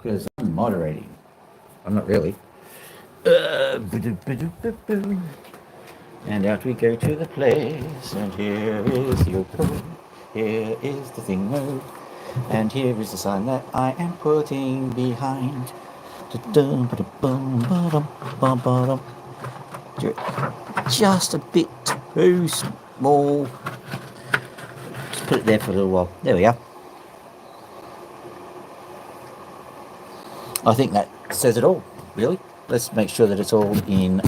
because I'm moderating. I'm not really. And out we go to the place, and here is the Opal. Here is the thing mode, and here is the sign that I am putting behind. Just a bit too small. Just put it there for a little while. There we are. I think that says it all, really. Let's make sure that it's all in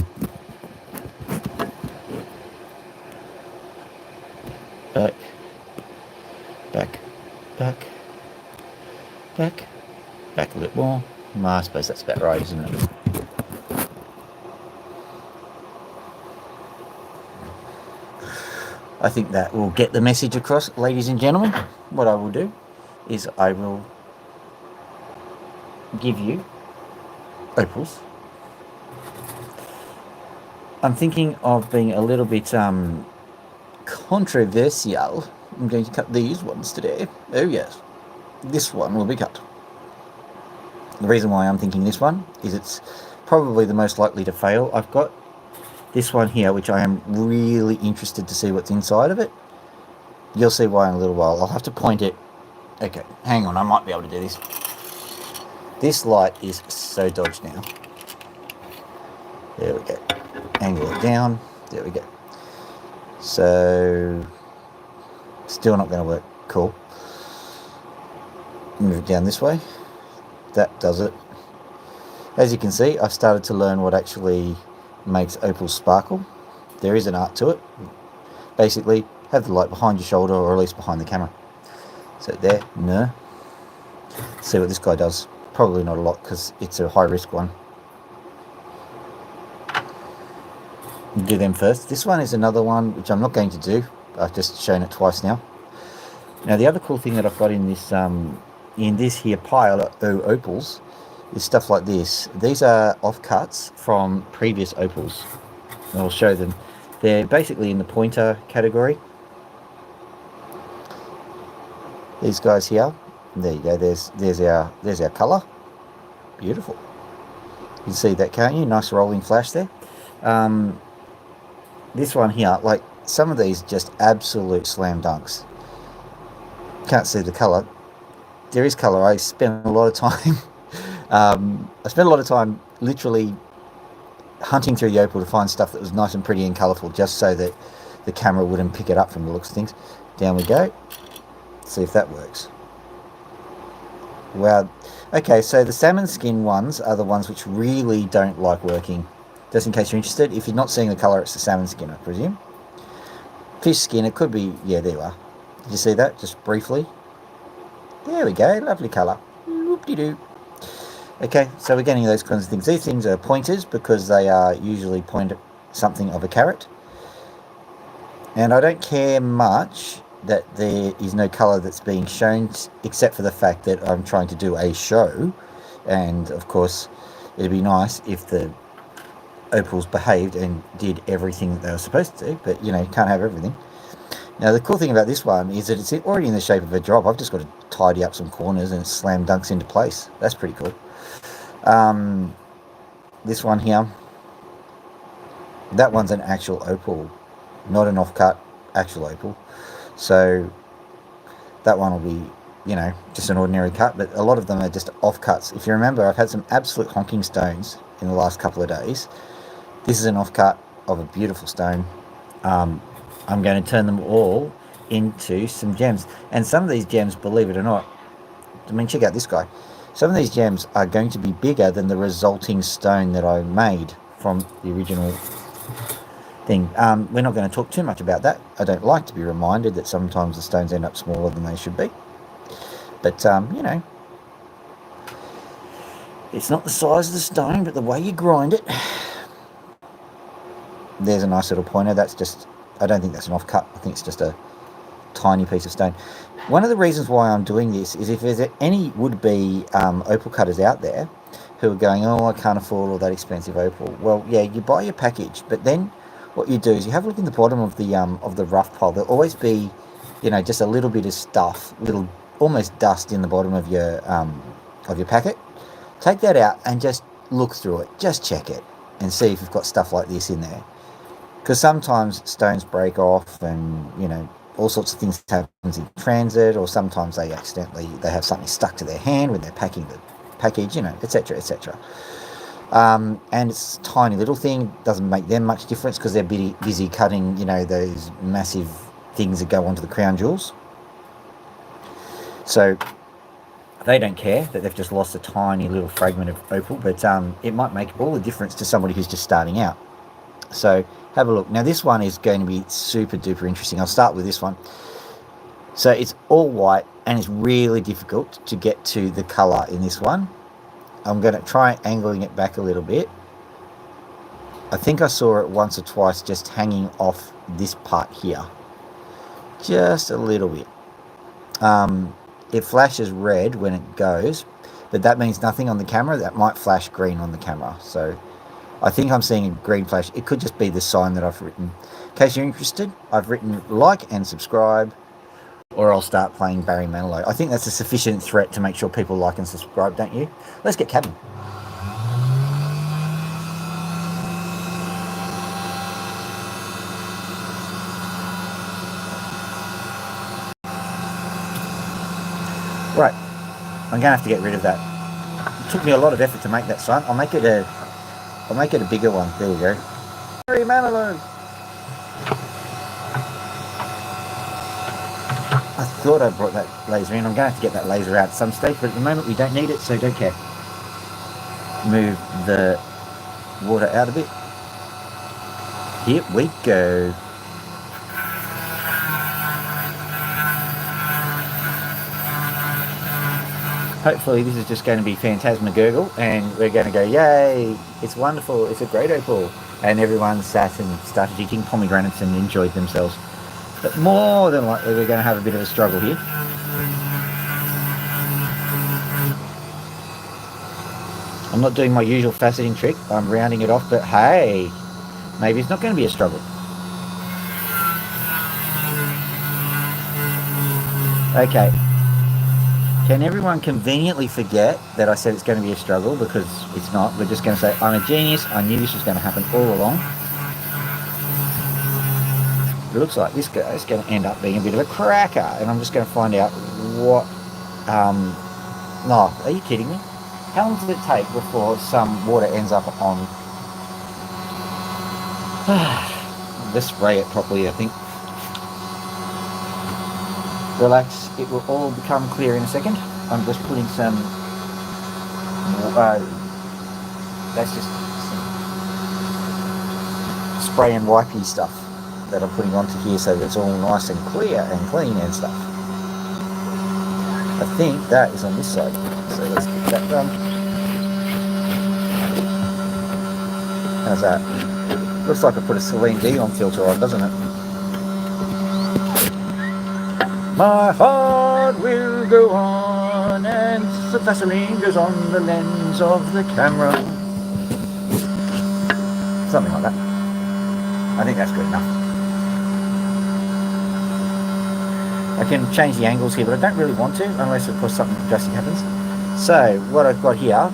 back, back, back, back, back a bit more. I suppose that's about right, isn't it? I think that will get the message across, ladies and gentlemen. What I will do is I will give you opals. I'm thinking of being a little bit controversial. I'm going to cut these ones today. Oh yes, this one will be cut. The reason why I'm thinking this one is it's probably the most likely to fail. I've got this one here, which I am really interested to see what's inside of it. You'll see why in a little while. I'll have to point it. Okay, hang on, I might be able to do this. This light is so dodged now. There we go. Angle it down. There we go. So, still not going to work. Cool. Move it down this way. That does it. As you can see, I've started to learn what actually makes opals sparkle. There is an art to it. Basically, have the light behind your shoulder, or at least behind the camera. So there, no. See what this guy does. Probably not a lot, because it's a high risk one. Do them first. This one is another one which I'm not going to do. I've just shown it twice now. Now the other cool thing that I've got in this here pile of opals is stuff like this. These are offcuts from previous opals. And I'll show them. They're basically in the pointer category. These guys here. There you go. There's our colour. Beautiful. You can see that, can't you? Nice rolling flash there. This one here, like some of these, just absolute slam dunks. Can't see the colour. There is colour. I spent a lot of time. I spent a lot of time literally hunting through the opal to find stuff that was nice and pretty and colourful, just so that the camera wouldn't pick it up from the looks of things. Down we go. See if that works. Wow. Okay, so the salmon skin ones are the ones which really don't like working. Just in case you're interested, if you're not seeing the colour, it's the salmon skin, I presume. Fish skin, it could be, yeah, there you are. Did you see that, just briefly? There we go, lovely colour. Whoop-de-doo. Okay, so we're getting those kinds of things. These things are pointers because they are usually something of a carat. And I don't care much that there is no colour that's being shown, except for the fact that I'm trying to do a show. And, of course, it'd be nice if the opals behaved and did everything that they were supposed to do, but you know, you can't have everything. Now the cool thing about this one is that it's already in the shape of a drop. I've just got to tidy up some corners and it slam dunks into place. That's pretty cool. This one here, that one's an actual opal, not an offcut, actual opal. So that one will be, you know, just an ordinary cut, but a lot of them are just offcuts. If you remember, I've had some absolute honking stones in the last couple of days. This is an offcut of a beautiful stone. I'm going to turn them all into some gems. And some of these gems, believe it or not, I mean, check out this guy. Some of these gems are going to be bigger than the resulting stone that I made from the original thing. We're not going to talk too much about that. I don't like to be reminded that sometimes the stones end up smaller than they should be. But, you know, it's not the size of the stone, but the way you grind it. There's a nice little pointer. That's just, I don't think that's an offcut. I think it's just a tiny piece of stone. One of the reasons why I'm doing this is if there's any would-be opal cutters out there who are going, oh, I can't afford all that expensive opal. Well, yeah, you buy your package, but then what you do is you have a look in the bottom of the rough pile. There'll always be, you know, just a little bit of stuff, little almost dust in the bottom of your packet. Take that out and just look through it. Just check it and see if you've got stuff like this in there. Because sometimes stones break off and, you know, all sorts of things happens in transit, or sometimes they have something stuck to their hand when they're packing the package, you know, etc., etc. And it's a tiny little thing, doesn't make them much difference because they're busy cutting, you know, those massive things that go onto the crown jewels. So they don't care that they've just lost a tiny little fragment of opal, but it might make all the difference to somebody who's just starting out. So have a look. Now this one is going to be super duper interesting. I'll start with this one. So it's all white and it's really difficult to get to the colour in this one. I'm going to try angling it back a little bit. I think I saw it once or twice just hanging off this part here. Just a little bit. It flashes red when it goes, but that means nothing on the camera. That might flash green on the camera. So I think I'm seeing a green flash. It could just be the sign that I've written. In case you're interested, I've written like and subscribe, or I'll start playing Barry Manilow. I think that's a sufficient threat to make sure people like and subscribe, don't you? Let's get cabin. Right, I'm going to have to get rid of that. It took me a lot of effort to make that sign. I'll make it a bigger one. There we go. Barry Manilow. I thought I brought that laser in. I'm going to have to get that laser out at some stage, but at the moment we don't need it, so don't care. Move the water out a bit. Here we go. Hopefully this is just going to be phantasmagorical and we're going to go, yay, it's wonderful, it's a great opal. And everyone sat and started eating pomegranates and enjoyed themselves. But more than likely we're going to have a bit of a struggle here. I'm not doing my usual faceting trick, I'm rounding it off, but hey, maybe it's not going to be a struggle. Okay. Can everyone conveniently forget that I said it's going to be a struggle, because it's not. We're just going to say, I'm a genius, I knew this was going to happen all along. It looks like this guy is going to end up being a bit of a cracker, and I'm just going to find out what... no, are you kidding me? How long does it take before some water ends up on... Let's spray it properly, I think. Relax, it will all become clear in a second. I'm just putting some, that's just some spray and wipey stuff that I'm putting onto here so that it's all nice and clear and clean and stuff. I think that is on this side, so let's get that done. How's that? Looks like I put a Celine Dion filter on, doesn't it? My heart will go on, and the Vaseline goes on the lens of the camera. Something like that. I think that's good enough. I can change the angles here, but I don't really want to, unless of course something drastic happens. So, what I've got here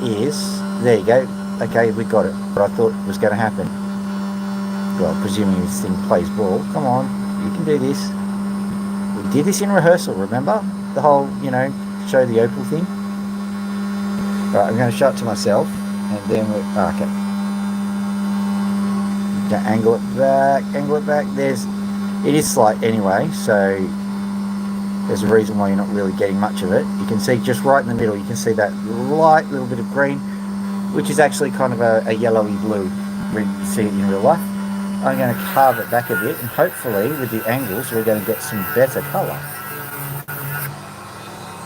is, there you go, okay, we got it. What I thought was going to happen. Well, presuming this thing plays ball. Come on, you can do this. We did this in rehearsal, remember? The whole, you know, show the opal thing. Right, I'm going to show it to myself, and then we... Oh, okay. Okay, angle it back. It is slight anyway, so there's a reason why you're not really getting much of it. You can see just right in the middle, you can see that light little bit of green, which is actually kind of a yellowy blue. You can see it in real life. I'm going to carve it back a bit, and hopefully with the angles we're going to get some better colour.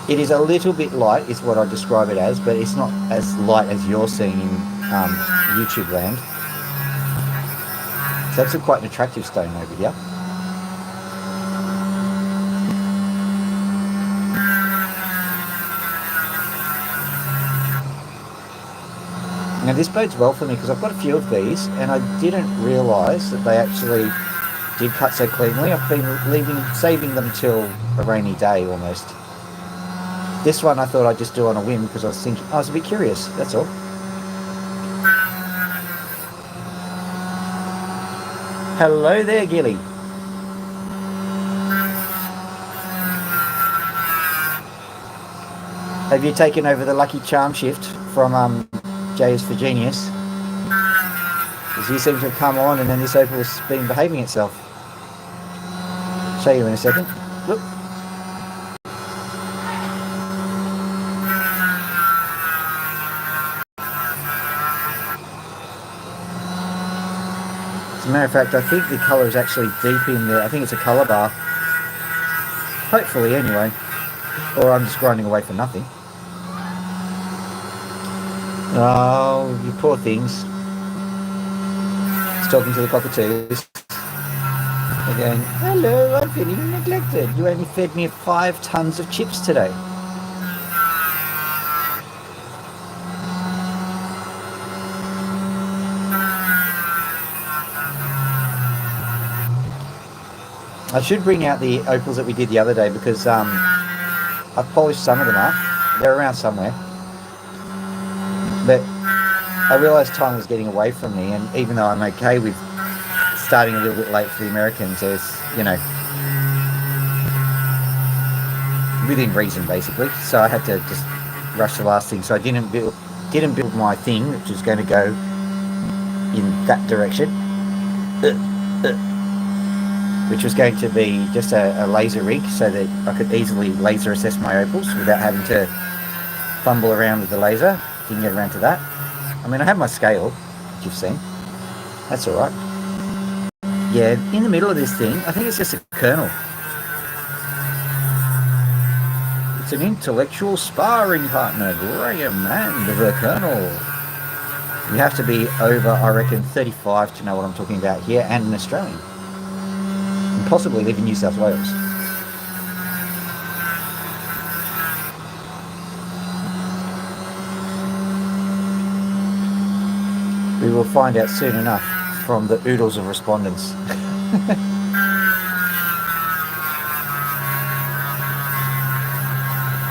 It is a little bit light, is what I describe it as, but it's not as light as you're seeing in YouTube land. So that's quite an attractive stone over here. Now this bodes well for me because I've got a few of these and I didn't realise that they actually did cut so cleanly. I've been saving them till a rainy day almost. This one I thought I'd just do on a whim because I was a bit curious, that's all. Hello there, Gilly. Have you taken over the Lucky Charm shift from J is for Genius? Because you seem to have come on and then this Opal has been behaving itself. Show you in a second. Look. As a matter of fact, I think the colour is actually deep in there. I think it's a colour bar. Hopefully, anyway. Or I'm just grinding away for nothing. Oh, you poor things. It's talking to the cockatoos. They're going, hello, I'm feeling neglected. You only fed me 5 tons of chips today. I should bring out the opals that we did the other day because I've polished some of them up. They're around somewhere. But I realised time was getting away from me, and even though I'm okay with starting a little bit late for the Americans, there's, you know, within reason basically. So I had to just rush the last thing. So I didn't build my thing, which is going to go in that direction. Which was going to be just a laser rig so that I could easily laser assess my opals without having to fumble around with the laser. Didn't get around to that. I mean, I have my scale, which you've seen. That's all right. Yeah, in the middle of this thing, I think it's just a kernel. It's an intellectual sparring partner, Graham and the Colonel. You have to be over, I reckon, 35 to know what I'm talking about here, and an Australian. And possibly live in New South Wales. We will find out soon enough from the oodles of respondents.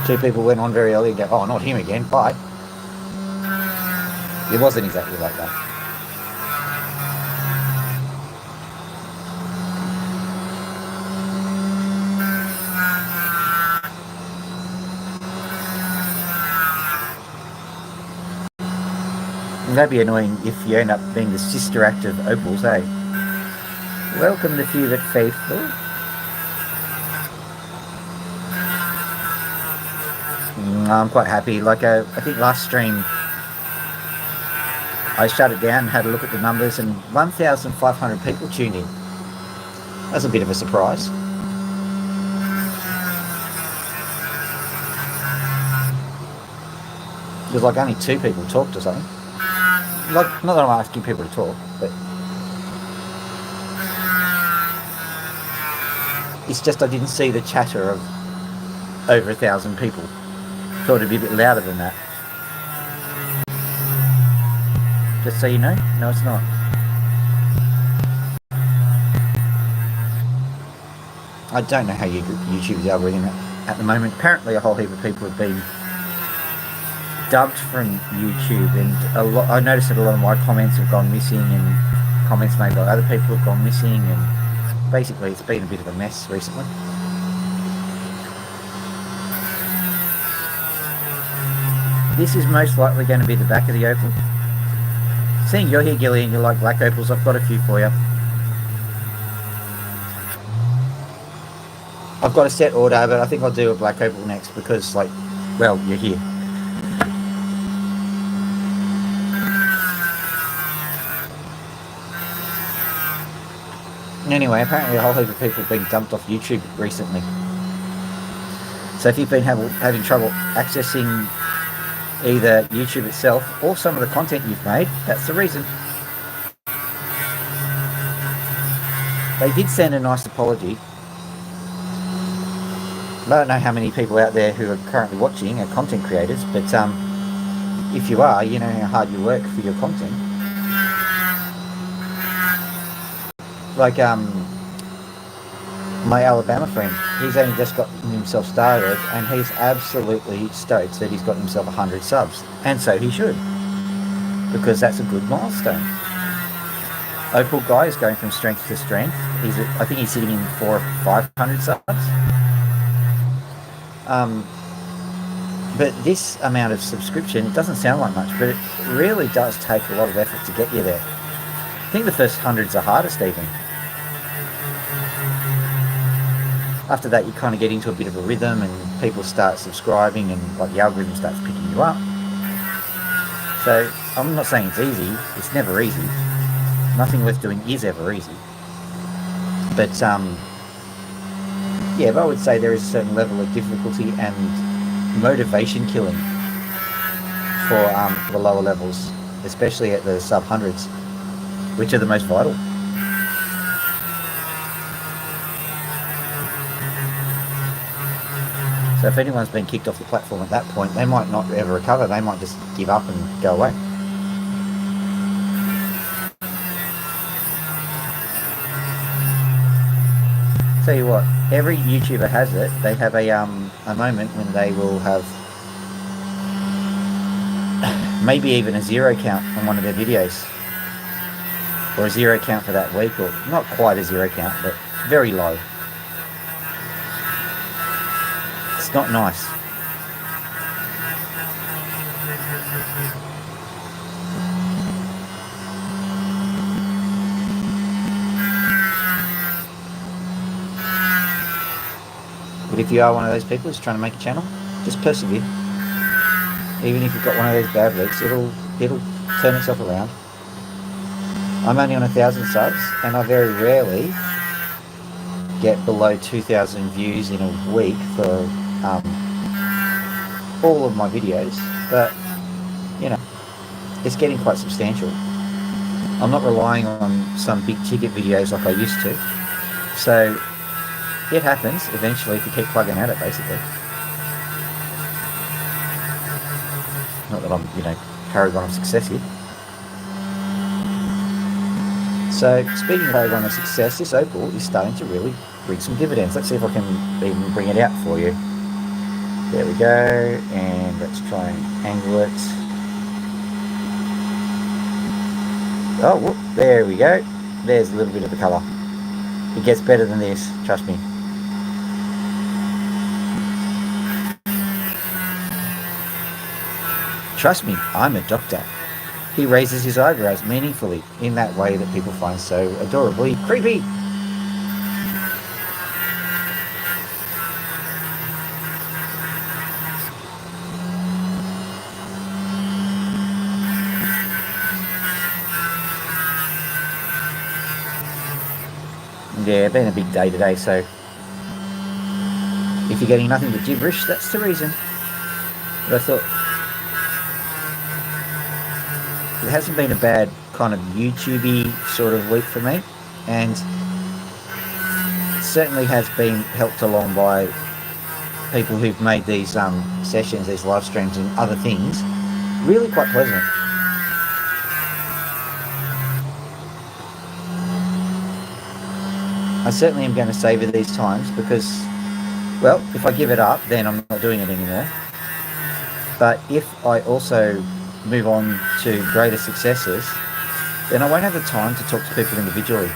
Two people went on very early and go, oh, not him again, bye. It wasn't exactly like that. And that'd be annoying if you end up being the sister act of Opals, eh? Welcome the few that faithful. I'm quite happy. Like I think last stream I shut it down and had a look at the numbers, and 1,500 people tuned in. That's a bit of a surprise. There's like only 2 people talked or something. Like, not that I'm asking people to talk, but it's just I didn't see the chatter of over 1,000 people. Thought it'd be a bit louder than that. Just so you know, no, it's not. I don't know how YouTube's algorithm at the moment. Apparently, a whole heap of people have been dubbed from YouTube, and I noticed that a lot of my comments have gone missing, and comments made by other people have gone missing, and basically, it's been a bit of a mess recently. This is most likely going to be the back of the opal. Seeing you're here, Gilly, and you like black opals, I've got a few for you. I've got a set order, but I think I'll do a black opal next because, like, well, you're here. Anyway, apparently a whole heap of people have been dumped off YouTube recently. So if you've been having trouble accessing either YouTube itself or some of the content you've made, that's the reason. They did send a nice apology. I don't know how many people out there who are currently watching are content creators, but if you are, you know how hard you work for your content. Like My Alabama friend, he's only just got himself started, and he's absolutely stoked that he's got himself 100 subs, and so he should, because that's a good milestone. Opal guy is going from strength to strength. I think he's sitting in 400 or 500 subs. But this amount of subscription, it doesn't sound like much, but it really does take a lot of effort to get you there. I think the first hundred's the hardest even. After that, you kind of get into a bit of a rhythm, and people start subscribing, and like the algorithm starts picking you up. So I'm not saying it's easy. It's never easy. Nothing worth doing is ever easy. But yeah, but I would say there is a certain level of difficulty and motivation killing for the lower levels, especially at the sub hundreds, which are the most vital. So if anyone's been kicked off the platform at that point, they might not ever recover. They might just give up and go away. Tell you what, every YouTuber has it. They have a moment when they will have maybe even a 0 count on one of their videos, or a 0 count for that week, or not quite a 0 count, but very low. It's not nice. But if you are one of those people who's trying to make a channel, just persevere. Even if you've got one of those bad weeks, it'll turn itself around. I'm only on 1,000 subs, and I very rarely get below 2,000 views in a week for all of my videos, but you know, it's getting quite substantial. I'm not relying on some big ticket videos like I used to, so it happens eventually if you keep plugging at it, basically. Not that I'm, paragon of success here. So, speaking of paragon of success, this Opal is starting to really bring some dividends. Let's see if I can even bring it out for you. There we go, and let's try and angle it. Oh, whoop, there we go. There's a little bit of the colour. It gets better than this, trust me. Trust me, I'm a doctor. He raises his eyebrows meaningfully in that way that people find so adorably creepy. Yeah, been a big day today, so if you're getting nothing but gibberish, that's the reason. But I thought it hasn't been a bad kind of YouTube-y sort of week for me, and it certainly has been helped along by people who've made these sessions, these live streams and other things really quite pleasant. I certainly am going to savour these times because, well, if I give it up, then I'm not doing it anymore. But if I also move on to greater successes, then I won't have the time to talk to people individually.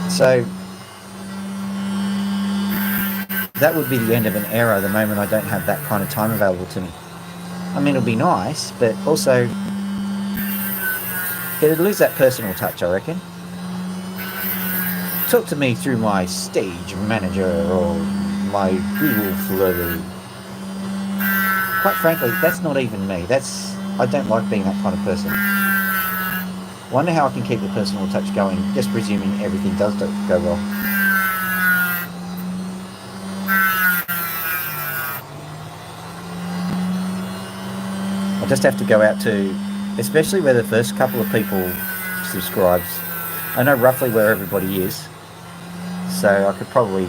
So that would be the end of an era the moment I don't have that kind of time available to me. I mean, it'll be nice, but also it'd lose that personal touch, I reckon. Talk to me through my stage manager or my Google Flow. Quite frankly, that's not even me. I don't like being that kind of person. Wonder how I can keep the personal touch going, just presuming everything does go well. I just have to go out to, especially where the first couple of people subscribes. I know roughly where everybody is, so I could probably,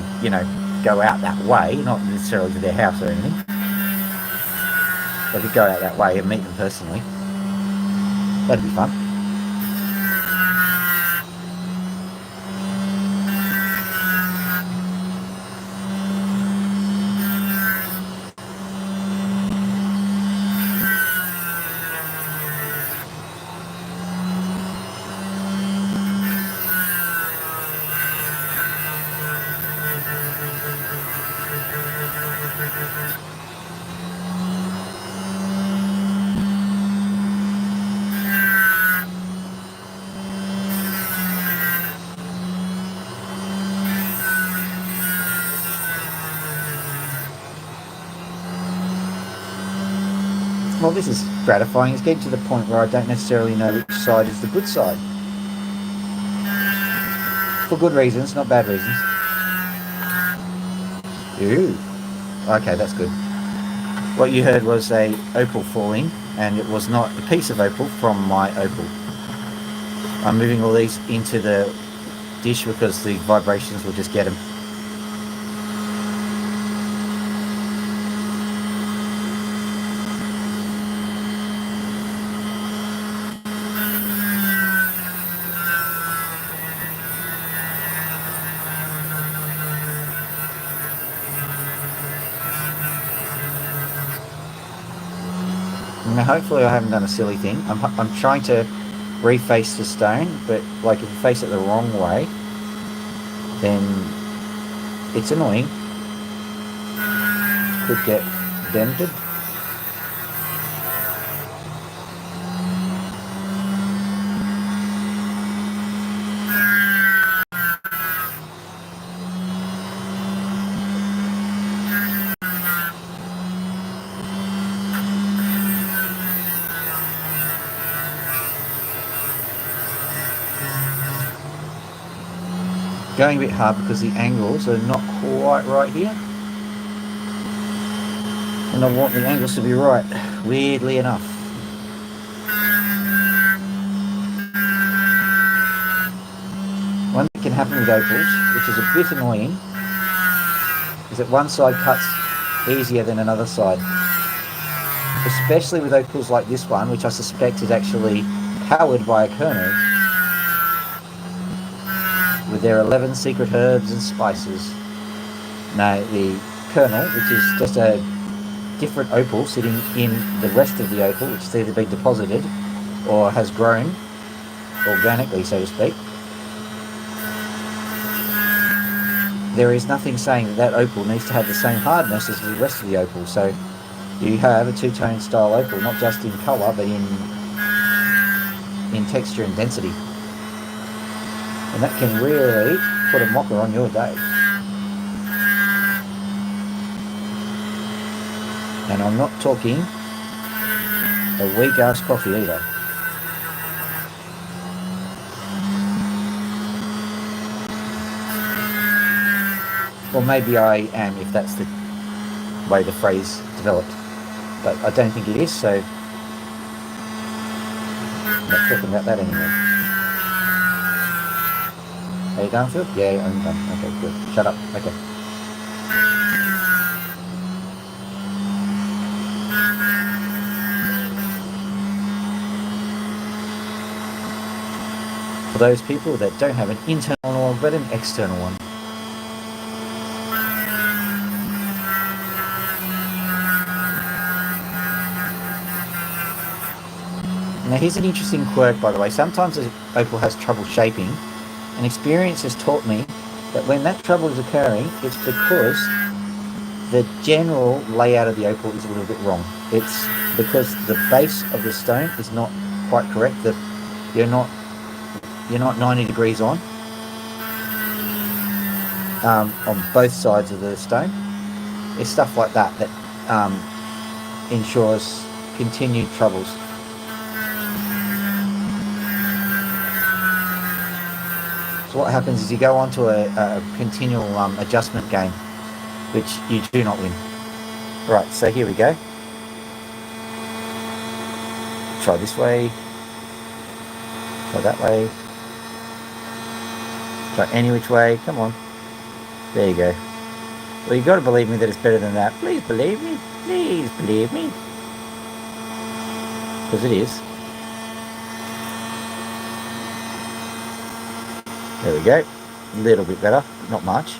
go out that way, not necessarily to their house or anything. I could go out that way and meet them personally. That'd be fun. Well, this is gratifying. It's getting to the point where I don't necessarily know which side is the good side. For good reasons, not bad reasons. Ooh. Okay, that's good. What you heard was a opal falling, and it was not a piece of opal from my opal. I'm moving all these into the dish because the vibrations will just get them. Now, hopefully I haven't done a silly thing. I'm trying to reface the stone, but like if you face it the wrong way, then it's annoying. Could get dented. Going a bit hard because the angles are not quite right here. And I want the angles to be right, weirdly enough. One thing can happen with opals, which is a bit annoying, is that one side cuts easier than another side. Especially with opals like this one, which I suspect is actually powered by a kernel, with their 11 secret herbs and spices. Now the kernel, which is just a different opal sitting in the rest of the opal, which has either been deposited or has grown organically, so to speak. There is nothing saying that that opal needs to have the same hardness as the rest of the opal, so you have a two-tone style opal, not just in colour but in texture and density, and that can really put a mocker on your day. And I'm not talking a weak ass coffee either. Or maybe I am, if that's the way the phrase developed. But I don't think it is, so I'm not talking about that anymore. Are you done, Phil? Yeah, I'm done. Okay, good. Shut up. Okay. For those people that don't have an internal one but an external one. Now here's an interesting quirk, by the way. Sometimes the opal has trouble shaping, and experience has taught me that when that trouble is occurring, it's because the general layout of the opal is a little bit wrong. It's because the base of the stone is not quite correct. You're not 90 degrees on both sides of the stone. It's stuff like that that ensures continued troubles. So what happens is you go onto a continual adjustment game, which you do not win. Right, so here we go. Try this way. Try that way. Try any which way. Come on. There you go. Well, you've got to believe me that it's better than that. Please believe me. Please believe me. Because it is. There we go. A little bit better. Not much.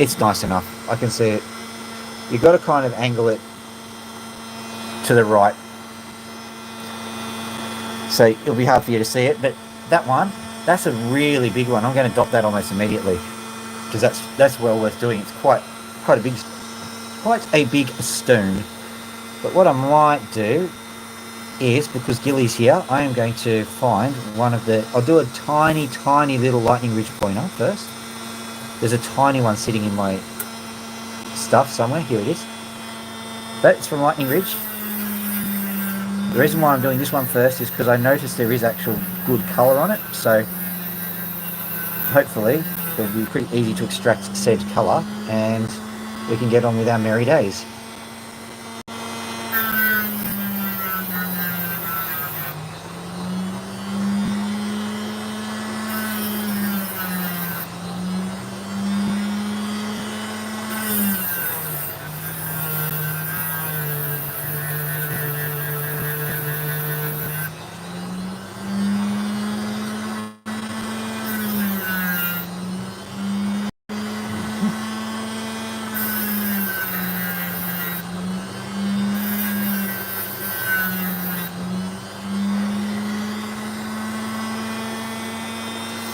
It's nice enough. I can see it. You've got to kind of angle it to the right. So it'll be hard for you to see it, but that one, that's a really big one. I'm going to adopt that almost immediately because that's well worth doing. It's quite a big stone. But what I might do is, because Gilly's here, I am going to find one of the... I'll do a tiny little lightning ridge pointer first. There's a tiny one sitting in my stuff somewhere. Here it is. That's from Lightning Ridge. The reason why I'm doing this one first is because I noticed there is actual good colour on it, so hopefully it'll be pretty easy to extract said colour and we can get on with our merry days.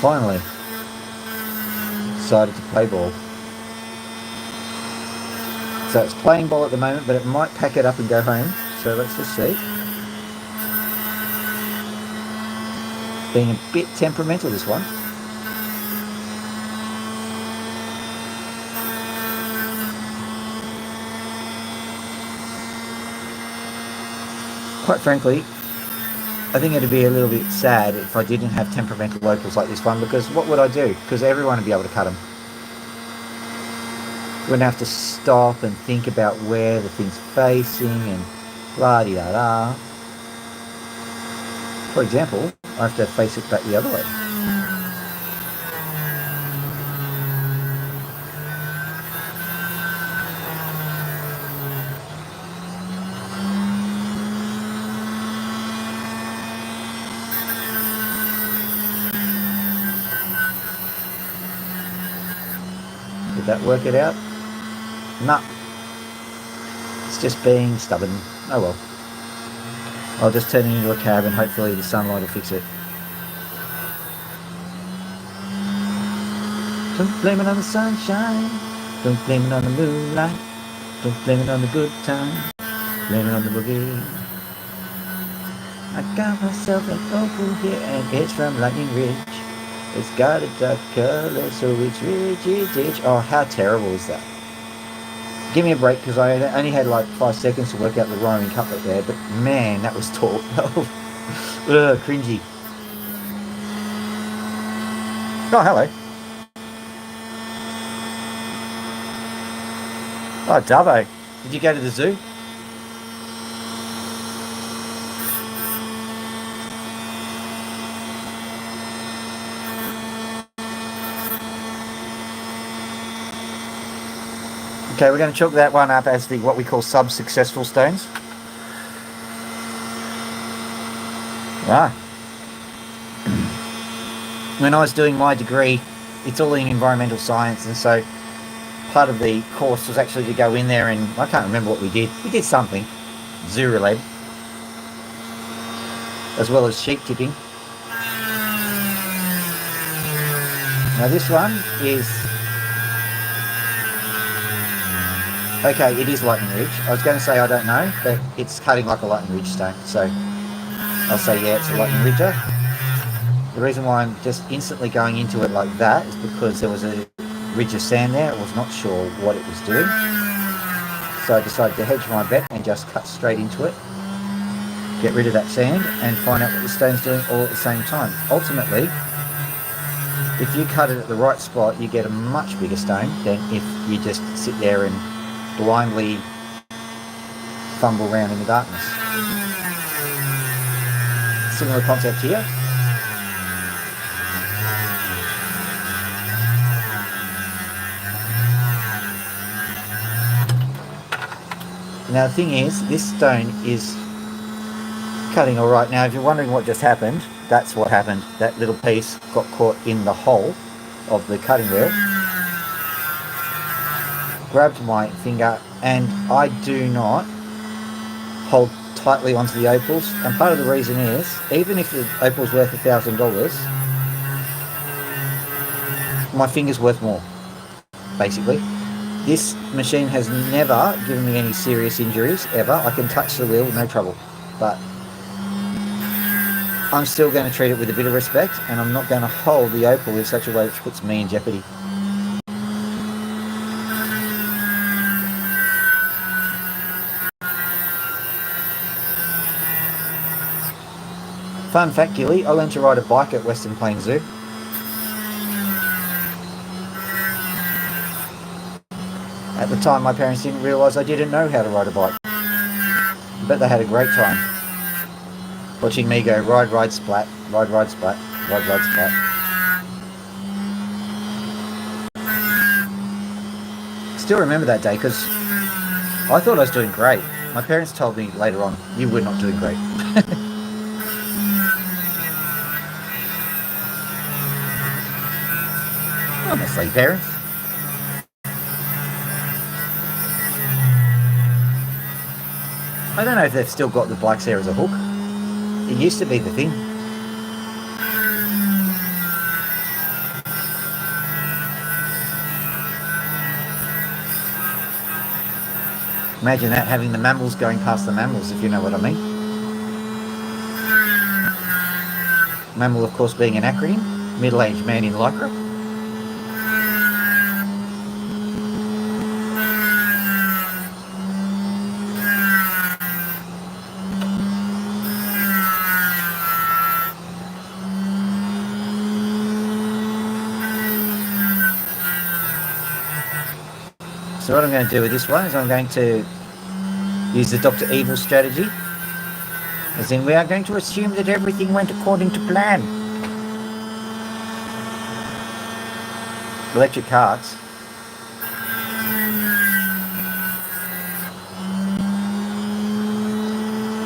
Finally decided to play ball. So it's playing ball at the moment, but it might pack it up and go home. So let's just see. Being a bit temperamental, this one. Quite frankly, I think it'd be a little bit sad if I didn't have temperamental opals like this one, because what would I do? Because everyone would be able to cut them. Wouldn't have to stop and think about where the thing's facing and la-di-da-da. For example, I have to face it back the other way. Did that work it out? Nah. It's just being stubborn. Oh well. I'll just turn it into a cab and hopefully the sunlight will fix it. Don't blame it on the sunshine. Don't blame it on the moonlight. Don't blame it on the good time. Blame it on the boogie. I got myself an opal here and it's from Lightning Ridge. It's got a dark color, so it's rich. Oh, how terrible is that? Give me a break, because I only had like 5 seconds to work out the rhyming couplet there, but man, that was tall. Ugh, cringy. Oh, hello. Oh, Dubbo. Did you go to the zoo? Okay, we're going to chalk that one up as the what we call sub-successful stones. Ah. When I was doing my degree, it's all in environmental science, and so part of the course was actually to go in there and I can't remember what we did. We did something zoo related, as well as sheep tipping. Now this one is... okay, it is Lightning Ridge. I was going to say I don't know, but it's cutting like a Lightning Ridge stone. So I'll say yeah, it's a Lightning Ridger. The reason why I'm just instantly going into it like that is because there was a ridge of sand there. I was not sure what it was doing. So I decided to hedge my bet and just cut straight into it. Get rid of that sand and find out what the stone's doing all at the same time. Ultimately, if you cut it at the right spot, you get a much bigger stone than if you just sit there and blindly fumble around in the darkness. Similar concept here. Now the thing is, this stone is cutting all right. Now if you're wondering what just happened, that's what happened. That little piece got caught in the hole of the cutting wheel, grabbed my finger, and I do not hold tightly onto the opals, and part of the reason is, even if the opal's worth $1,000, my finger's worth more, basically. This machine has never given me any serious injuries, ever. I can touch the wheel, no trouble, but I'm still going to treat it with a bit of respect, and I'm not going to hold the opal in such a way which puts me in jeopardy. Fun fact, Gilly, I learned to ride a bike at Western Plains Zoo. At the time, my parents didn't realise I didn't know how to ride a bike. But they had a great time watching me go ride, ride, splat, ride, ride, splat, ride, ride, splat. Still remember that day because I thought I was doing great. My parents told me later on, you were not doing great. Honestly, parents. I don't know if they've still got the bikes there as a hook. It used to be the thing. Imagine that, having the mammals going past the mammals, if you know what I mean. Mammal, of course, being an acronym. Middle-aged man in lycra. So what I'm going to do with this one is I'm going to use the Dr. Evil strategy. As in, we are going to assume that everything went according to plan. Electric carts.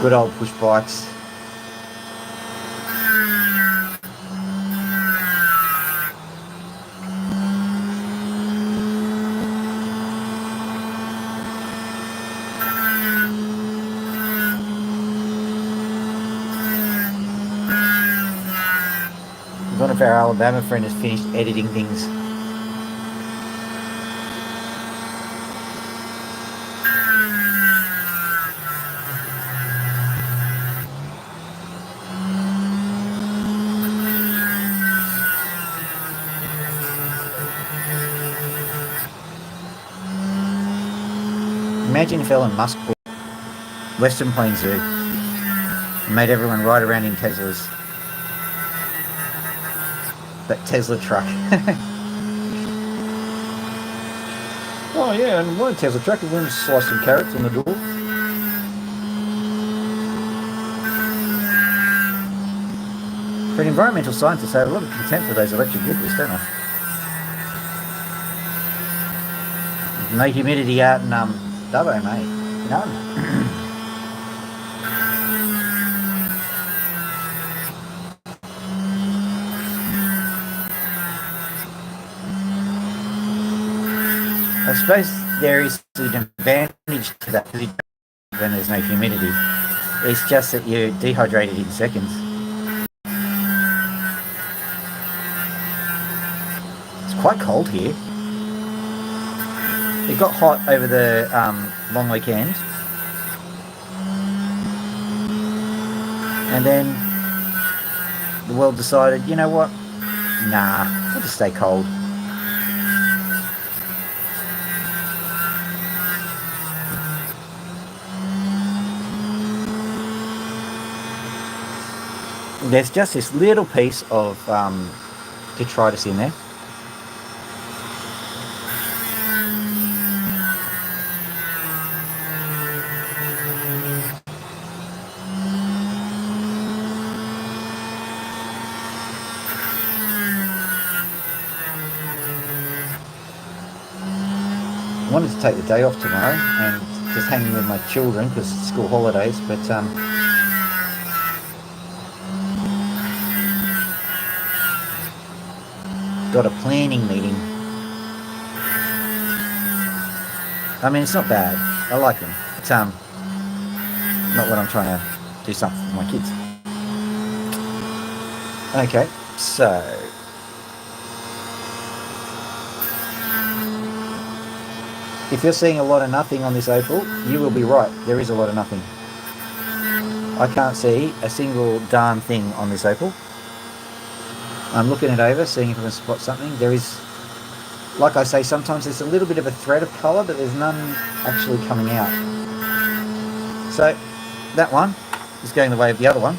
Good old push bikes. One of our Alabama friends has finished editing things. Imagine if Elon Musk bought Western Plains Zoo and made everyone ride around in Teslas. That Tesla truck. Oh yeah, and one Tesla truck, we're going to slice some carrots on the door. For an environmental scientist, I have a lot of contempt for those electric vehicles, don't I? No humidity out in Dubbo, mate. None. I suppose there is an advantage to that when there's no humidity. It's just that you're dehydrated in seconds. It's quite cold here. It got hot over the long weekend. And then the world decided, you know what? Nah, we'll just stay cold. There's just this little piece of detritus in there. I wanted to take the day off tomorrow and just hang with my children because it's school holidays, but got a planning meeting. I mean, it's not bad. I like them. It's not when I'm trying to do something for my kids. Okay, so if you're seeing a lot of nothing on this Opal, you will be right. There is a lot of nothing. I can't see a single darn thing on this Opal. I'm looking it over, seeing if I can spot something. There is, like I say, sometimes there's a little bit of a thread of colour, but there's none actually coming out. So that one is going the way of the other one.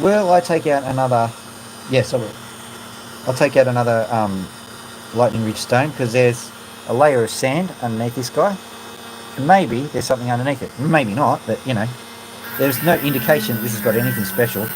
Will I take out another? Yes, I will. I'll take out another lightning ridge stone because there's a layer of sand underneath this guy. And maybe there's something underneath it. Maybe not, but you know, there's no indication that this has got anything special.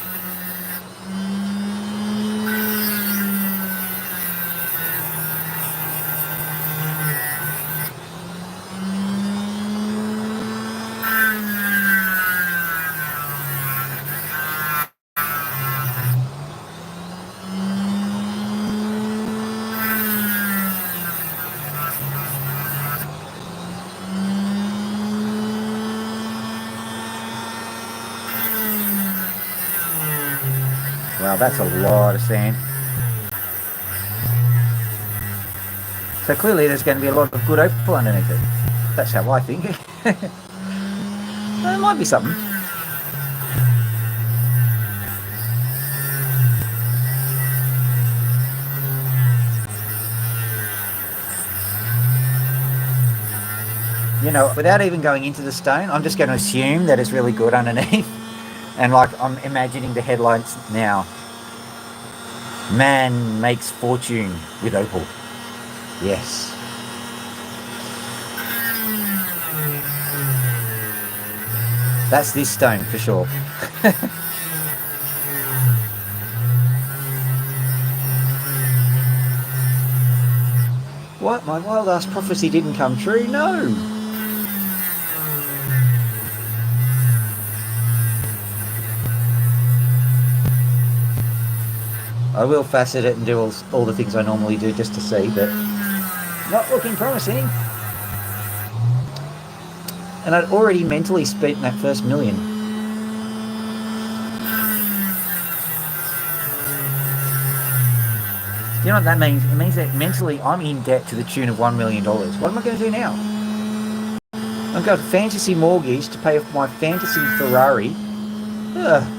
Wow, that's a lot of sand. So clearly there's going to be a lot of good opal underneath it. That's how I think. There might be something. You know, without even going into the stone, I'm just going to assume that it's really good underneath. And like, I'm imagining the headlines now. Man makes fortune with opal. Yes. That's this stone for sure. What? My wild ass prophecy didn't come true? No. I will facet it and do all the things I normally do just to see, but not looking promising. And I'd already mentally spent that first million. You know what that means? It means that mentally I'm in debt to the tune of $1 million. What am I going to do now? I've got a fantasy mortgage to pay off my fantasy Ferrari. Ugh.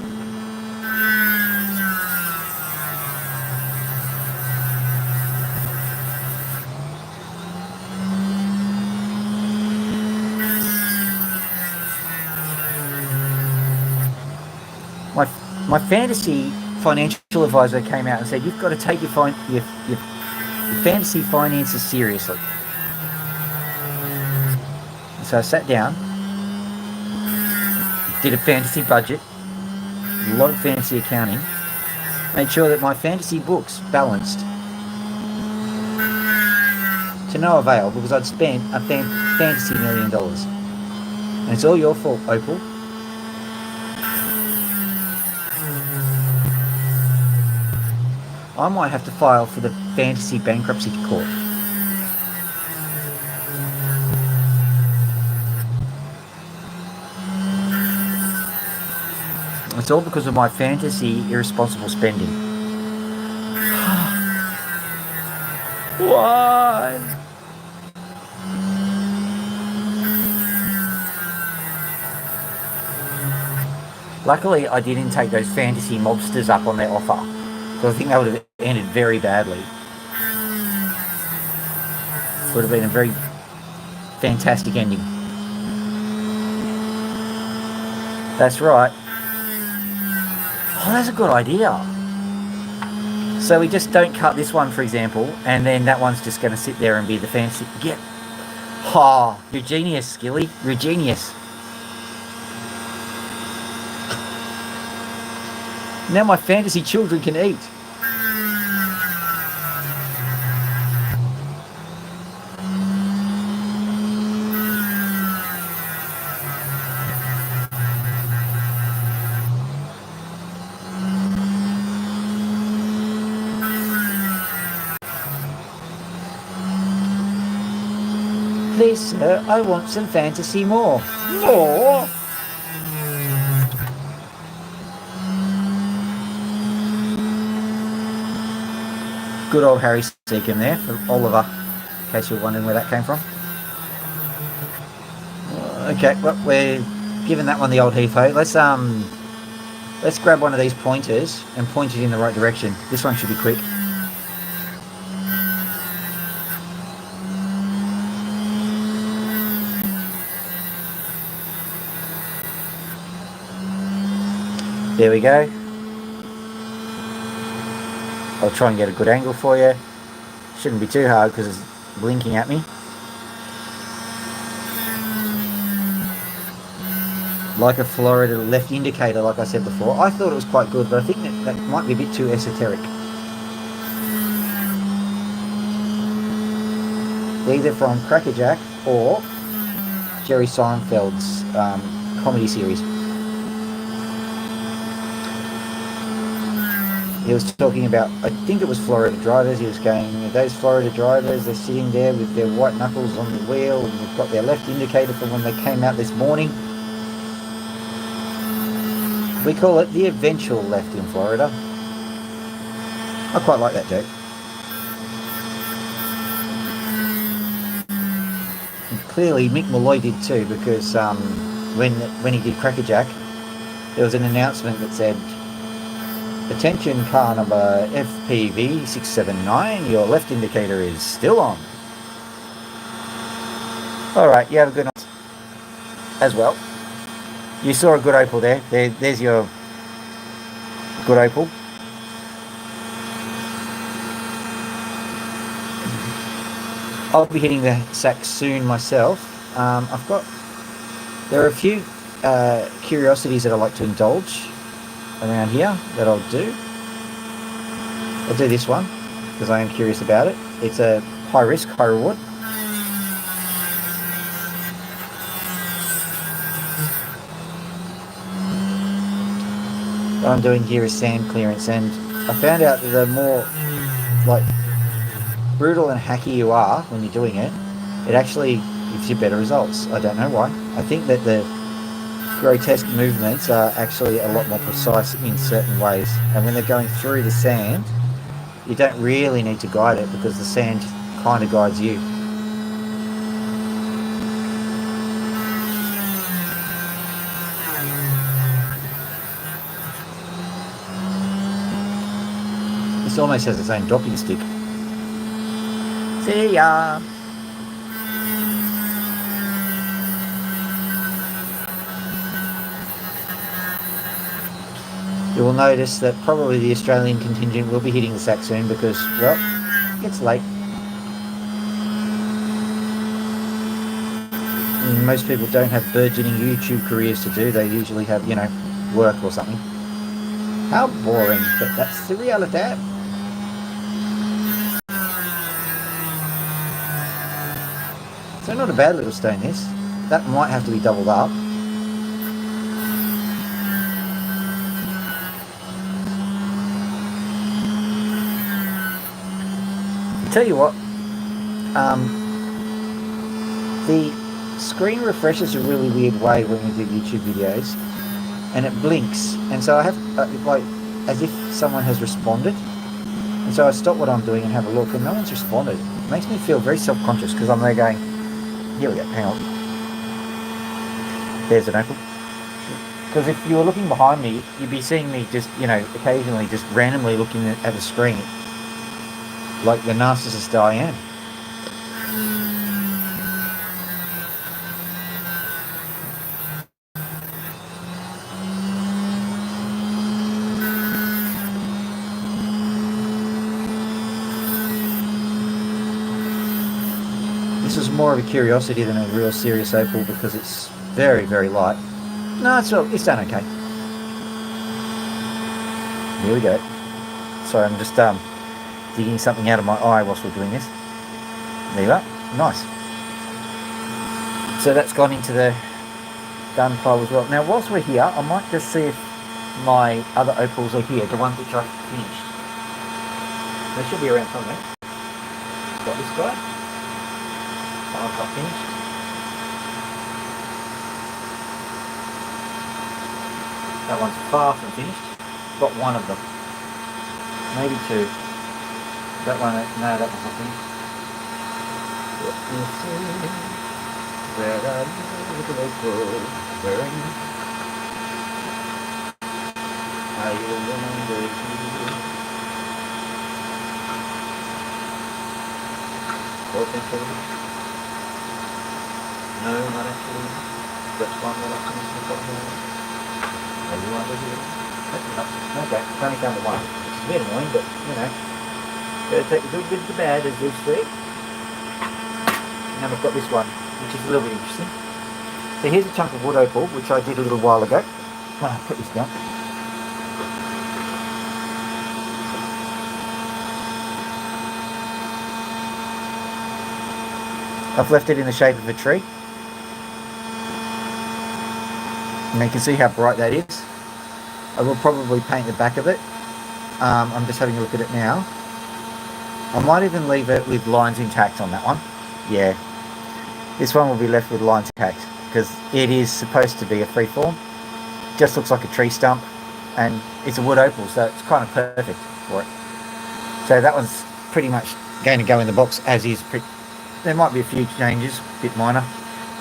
My fantasy financial advisor came out and said, you've got to take your fantasy finances seriously. So I sat down, did a fantasy budget, a lot of fantasy accounting, made sure that my fantasy books balanced. To no avail, because I'd spent a fantasy $1 million. And it's all your fault, Opal. I might have to file for the fantasy bankruptcy court. It's all because of my fantasy irresponsible spending. Why? Luckily, I didn't take those fantasy mobsters up on their offer. Because I think that would have ended very badly. It would have been a very fantastic ending. That's right. Oh, that's a good idea. So we just don't cut this one, for example, and then that one's just going to sit there and be the fancy. Yeah. Oh, you're genius, Skilly. You're genius. Now my fantasy children can eat. Please, sir, I want some fantasy more. More? Good old Harry Seacombe there for Oliver, in case you're wondering where that came from. Okay, well, we're giving that one the old heave-ho. Let's grab one of these pointers and point it in the right direction. This one should be quick. There we go. I'll try and get a good angle for you. Shouldn't be too hard because it's blinking at me. Like a Florida left indicator, like I said before. I thought it was quite good, but I think that might be a bit too esoteric. Either from Crackerjack or Jerry Seinfeld's comedy series. He was talking about, I think it was Florida drivers. He was going, those Florida drivers, they're sitting there with their white knuckles on the wheel and they've got their left indicator from when they came out this morning. We call it the eventual left in Florida. I quite like that joke. And clearly Mick Malloy did too, because when he did Crackerjack, there was an announcement that said, "Attention, car number FPV 679, your left indicator is still on." Alright, you have a good night as well. You saw a good Opal there. There's your good Opal. I'll be hitting the sack soon myself. There are a few curiosities that I like to indulge around here that I'll do. I'll do this one because I am curious about it. It's a high risk, high reward. What I'm doing here is sand clearance, and I found out that the more like brutal and hacky you are when you're doing it, it actually gives you better results. I don't know why. I think that the grotesque movements are actually a lot more precise in certain ways, and when they're going through the sand, you don't really need to guide it because the sand kind of guides you. This almost has its own docking stick. See ya! You will notice that probably the Australian contingent will be hitting the sack soon because, well, it's late. And most people don't have burgeoning YouTube careers to do. They usually have, work or something. How boring, but that's the reality. So not a bad little stone, this. That might have to be doubled up. Tell you what, the screen refreshes a really weird way when you do YouTube videos, and it blinks, and so I have like as if someone has responded, and so I stop what I'm doing and have a look, and no one's responded. It makes me feel very self-conscious because I'm there going, here we go, hang on, there's an Opal. Because if you were looking behind me, you'd be seeing me just, occasionally just randomly looking at the screen like the narcissist I am. This is more of a curiosity than a real serious Opal because it's very, very light. No, it's done okay. Here we go. Sorry, I'm just digging something out of my eye whilst we're doing this. There you are. Nice. So that's gone into the done pile as well. Now, whilst we're here, I might just see if my other Opals are here, the ones which I finished. They should be around somewhere. Got this guy. I've got finished. That one's far from finished. Got one of them. Maybe two. That one, no, that one's not finished. Let me see. Where are you, little Opal? Where are you? I remember you. Potentially. No, not actually. That's one that I finished the top here. Are you under here? Okay, it's only found the one. It's a bit annoying, but Gotta take the good with the bad, as they say. And then I've got this one, which is a little bit interesting. So here's a chunk of wood opal, which I did a little while ago. I'll put this down. I've left it in the shape of a tree. And you can see how bright that is. I will probably paint the back of it. I'm just having a look at it now. I might even leave it with lines intact on that one. Yeah. This one will be left with lines intact because it is supposed to be a freeform. Just looks like a tree stump and it's a wood opal, so it's kind of perfect for it. So that one's pretty much going to go in the box as is. There might be a few changes, a bit minor.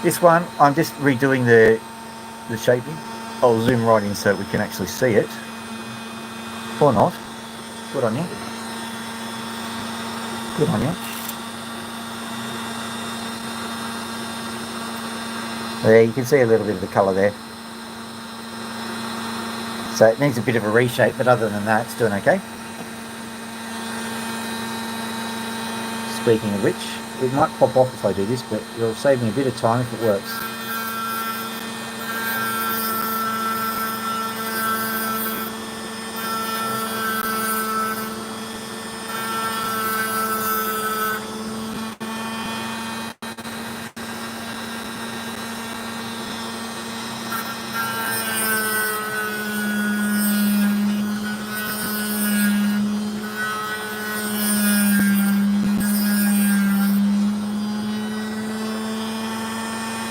This one, I'm just redoing the shaping. I'll zoom right in so we can actually see it. Or not. Good on you. Good on you. There, you can see a little bit of the colour there. So it needs a bit of a reshape, but other than that, it's doing okay. Speaking of which, it might pop off if I do this, but it'll save me a bit of time if it works.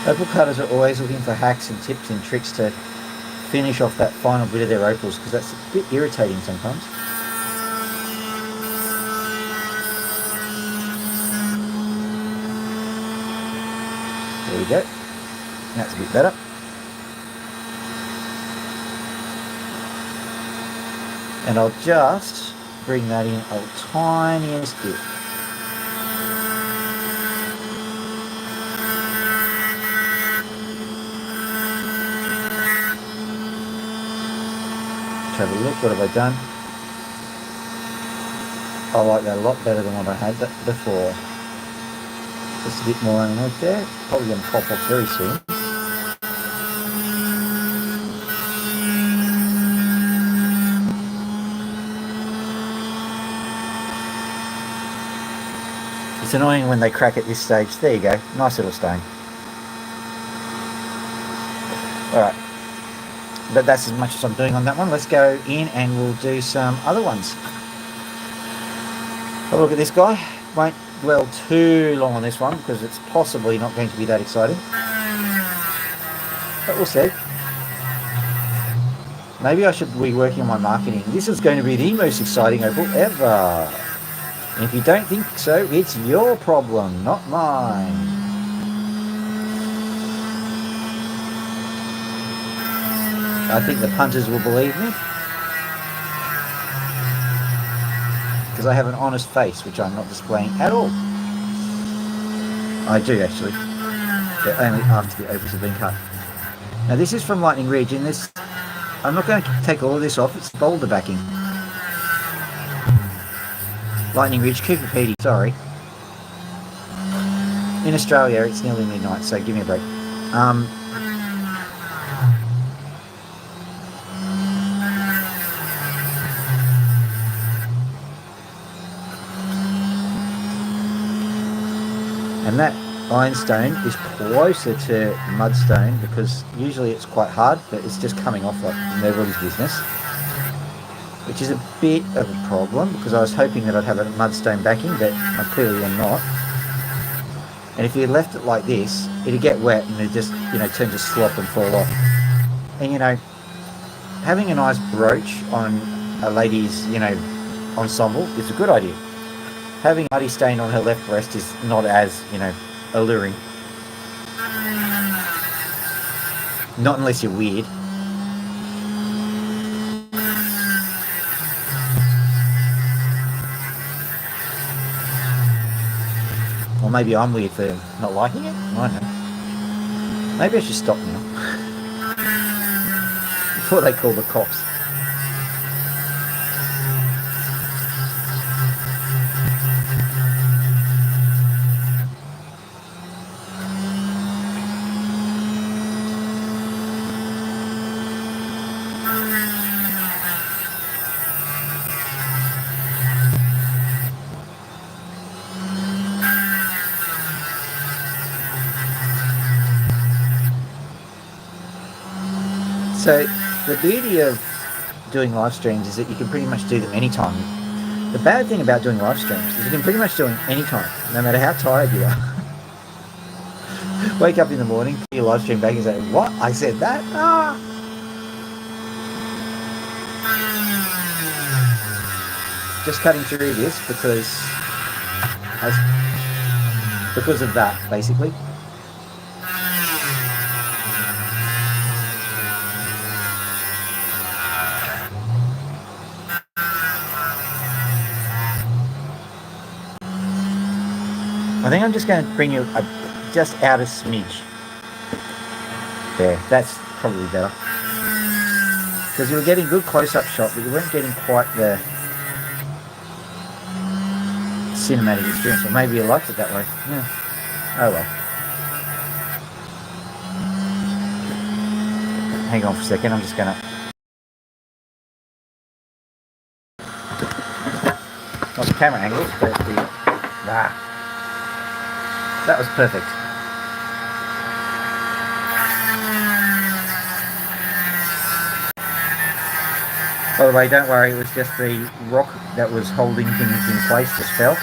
Opal cutters are always looking for hacks and tips and tricks to finish off that final bit of their opals because that's a bit irritating sometimes. There we go. That's a bit better. And I'll just bring that in a tiniest bit. Have a look, what have I done? I like that a lot better than what I had before. Just a bit more underneath there. Probably going to pop off very soon. It's annoying when they crack at this stage. There you go, nice little stain. Alright. But that's as much as I'm doing on that one. Let's go in and we'll do some other ones. Have a look at this guy. Won't dwell too long on this one because it's possibly not going to be that exciting. But we'll see. Maybe I should be working on my marketing. This is going to be the most exciting opal ever. And if you don't think so, it's your problem, not mine. I think the punters will believe me because I have an honest face, which I'm not displaying at all. I do actually, but only after the opals have been cut. Now this is from Lightning Ridge, and this, I'm not going to take all of this off, it's boulder backing. Lightning Ridge, Cooper Pedy, sorry. In Australia it's nearly midnight, so give me a break. And that ironstone is closer to mudstone because usually it's quite hard, but it's just coming off like nobody's business, which is a bit of a problem because I was hoping that I'd have a mudstone backing, but I clearly am not. And if you left it like this, it'd get wet and it'd just, turn to slop and fall off. And having a nice brooch on a lady's, ensemble is a good idea. Having muddy stain on her left breast is not as, alluring. Not unless you're weird. Or maybe I'm weird for not liking it? I don't know. Maybe I should stop now. Before they call the cops. So the beauty of doing live streams is that you can pretty much do them anytime. The bad thing about doing live streams is you can pretty much do them anytime, no matter how tired you are. Wake up in the morning, put your live stream back and say, what? I said that? Ah! Just cutting through this because of that, basically. I think I'm just going to bring you just out a smidge. There, that's probably better. Because you were getting good close-up shot, but you weren't getting quite the cinematic experience. Or maybe you liked it that way. Yeah. Oh well. Hang on for a second, I'm just going to... Not the camera angles, but the... That was perfect. By the way, don't worry, it was just the rock that was holding things in place just fell.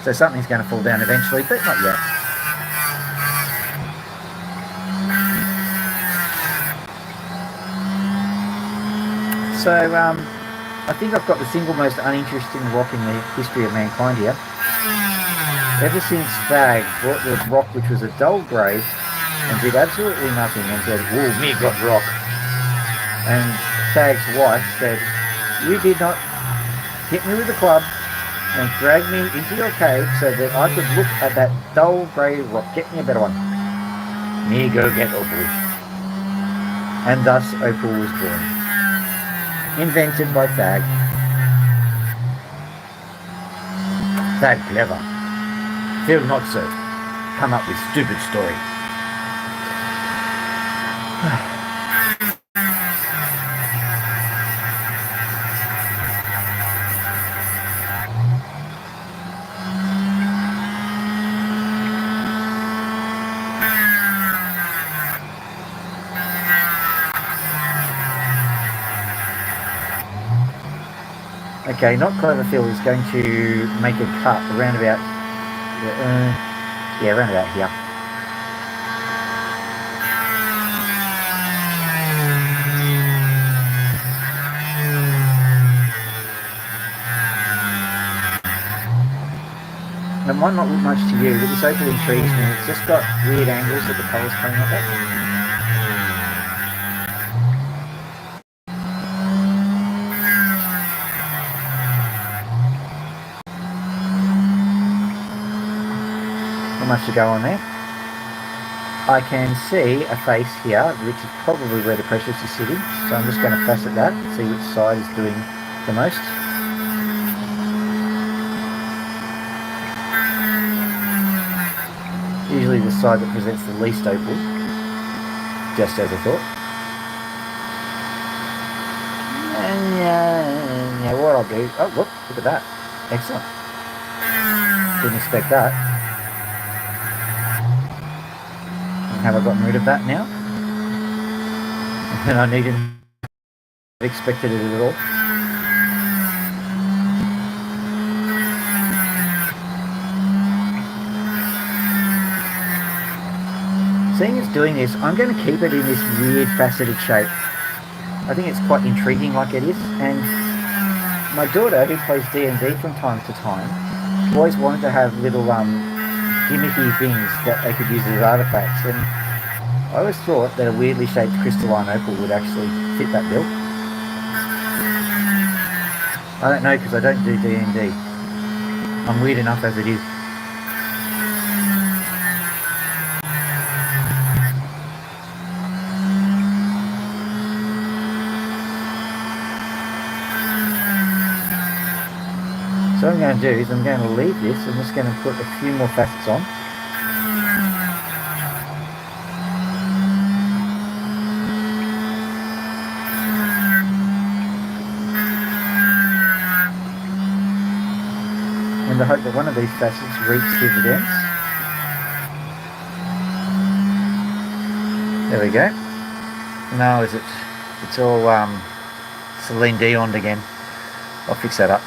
So something's going to fall down eventually, but not yet. So, I think I've got the single most uninteresting rock in the history of mankind here. Ever since Thag brought the rock, which was a dull grey, and did absolutely nothing, and said, "Whoa, me got rock." And Thag's wife said, "You did not hit me with a club and drag me into your cave so that I could look at that dull grey rock. Get me a better one. Me go get Opal." And thus Opal was born. Invented by Thag. Thag clever. Phil not so. Come up with stupid story. Okay, not clever Phil is going to make a cut around about, around about here. It might not look much to you, but this Opal intrigues me. It's just got weird angles that the colours coming up at. Much to go on there. I can see a face here, which is probably where the precious is sitting, so I'm just going to facet that and see which side is doing the most. Usually the side that presents the least opal, just as I thought. And yeah, what I'll do, oh look at that, excellent. Didn't expect that. Have I gotten rid of that now? And I needn't have expected it at all. Seeing as doing this, I'm going to keep it in this weird faceted shape. I think it's quite intriguing like it is, and my daughter, who plays D&D from time to time, always wanted to have little gimmicky things that they could use as artifacts, and I always thought that a weirdly shaped crystalline opal would actually fit that bill. I don't know because I don't do D&D. I'm weird enough as it is. So what I'm going to do is I'm going to leave this. I'm just going to put a few more facets on. And I hope that one of these facets reaps dividends. There we go. Now is it It's all Celine Dion again. I'll fix that up.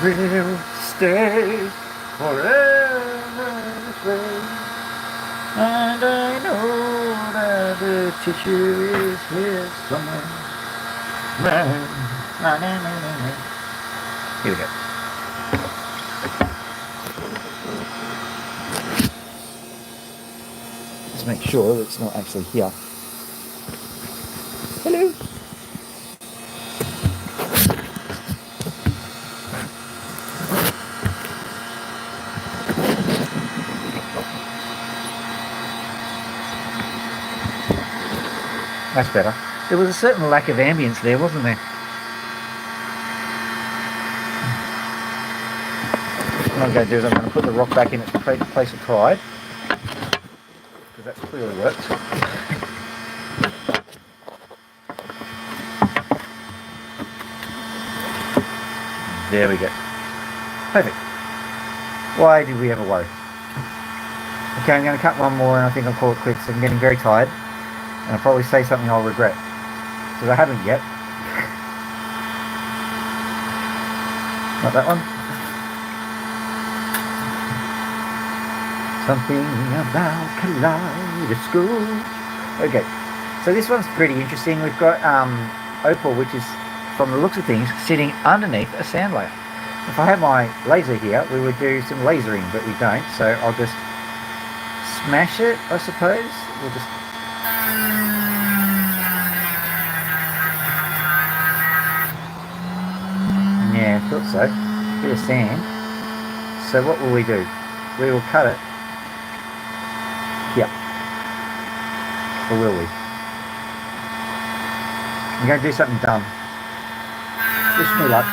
We'll stay forever this way. And I know that the tissue is here somewhere. Here we go. Just make sure that it's not actually here. Hello. That's better. There was a certain lack of ambience there, wasn't there? What I'm going to do is I'm going to put the rock back in its place of pride, because that's clearly worked. There we go. Perfect. Why did we ever worry? Okay, I'm going to cut one more and I think I'll call it quits. I'm getting very tired. And I'll probably say something I'll regret. Because I haven't yet. Not that one. Something about kaleidoscope. Okay, so this one's pretty interesting. We've got Opal, which is, from the looks of things, sitting underneath a sand layer. If I had my laser here, we would do some lasering, but we don't. So I'll just smash it, I suppose. We'll just... Yeah, I thought so. Bit of sand. So what will we do? We will cut it. Here. Or will we? I'm going to do something dumb. Wish me luck.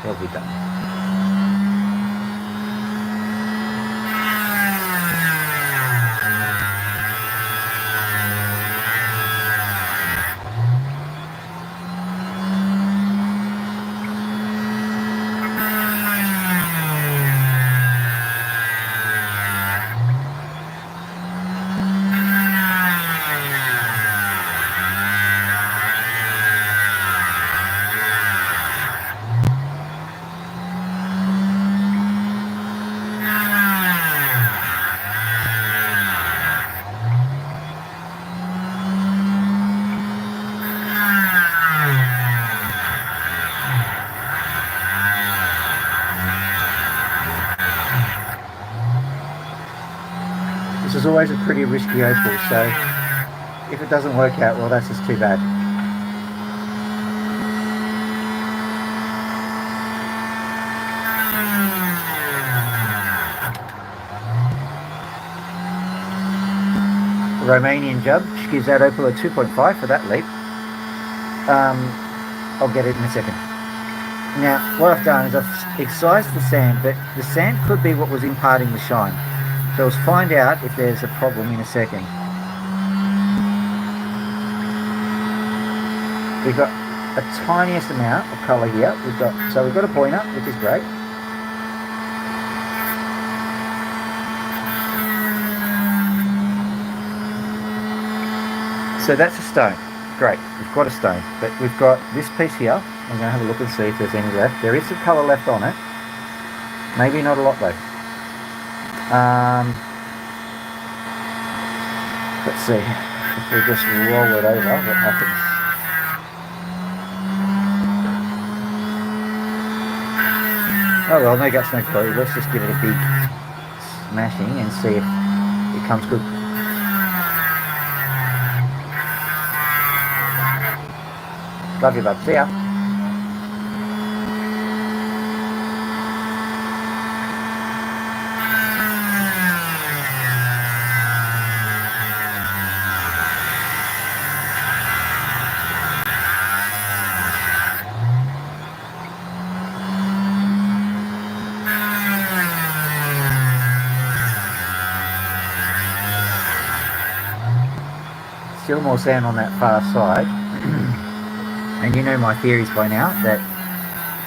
What have we done? This is always a pretty risky opal, so if it doesn't work out, well, that's just too bad. Romanian judge gives that opal a 2.5 for that leap. I'll get it in a second. Now, what I've done is I've excised the sand, but the sand could be what was imparting the shine. So let's find out if there's a problem in a second. We've got a tiniest amount of colour here. We've got a pointer, which is great. So that's a stone. Great, we've got a stone. But we've got this piece here. I'm going to have a look and see if there's any left. There is some colour left on it. Maybe not a lot though. Let's see. If we just roll it over, what happens? Oh well, no guts, no clue. Let's just give it a big smashing and see if it comes good. Love you, bud. See ya. Still more sand on that far side. And you know my theories by now that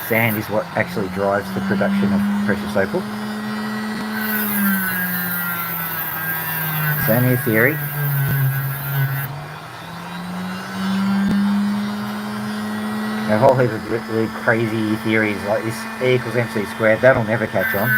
sand is what actually drives the production of precious opal. It's only a theory. A whole heap of really crazy theories like this E equals MC squared, that'll never catch on.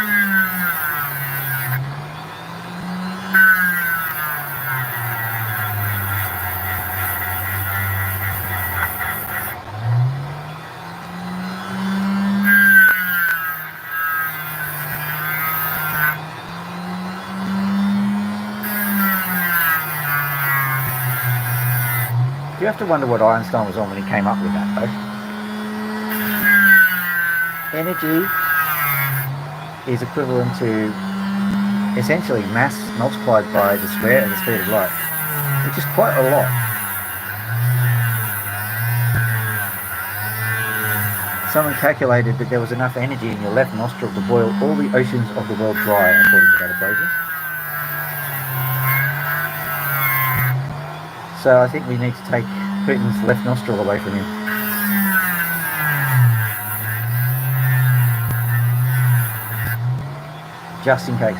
You have to wonder what Einstein was on when he came up with that, though. Energy is equivalent to essentially mass multiplied by the square of the speed of light, which is quite a lot. Someone calculated that there was enough energy in your left nostril to boil all the oceans of the world dry, according to that equation. So I think we need to take Putin's left nostril away from him. Just in case.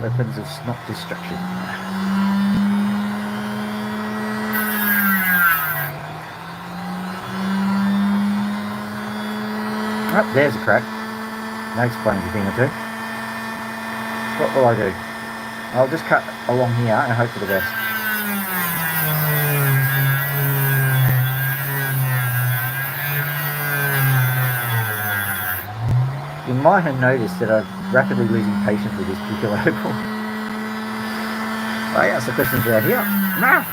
Weapons of snot destruction. Oh, there's a crack. That explains a thing or two. What will I do? I'll just cut along here and hope for the best. You might have noticed that I'm rapidly losing patience with this particular opal. Oh yeah, so questions right here. No!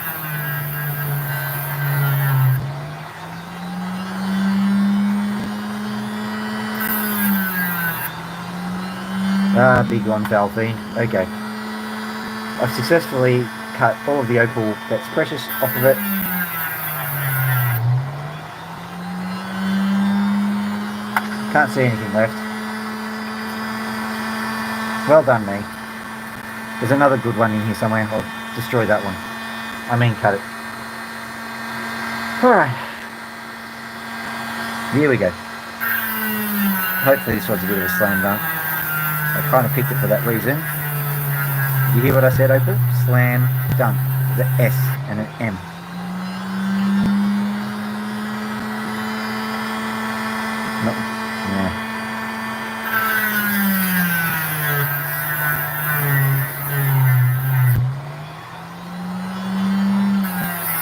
Ah, big one, foul fiend. Okay. I've successfully cut all of the opal that's precious off of it. Can't see anything left. Well done, me. There's another good one in here somewhere. I'll destroy that one. I mean, cut it. Alright. Here we go. Hopefully this one's a bit of a slam dunk. I kind of picked it for that reason. You hear what I said, Opal? Slam dunk. The S and an M. No. Yeah.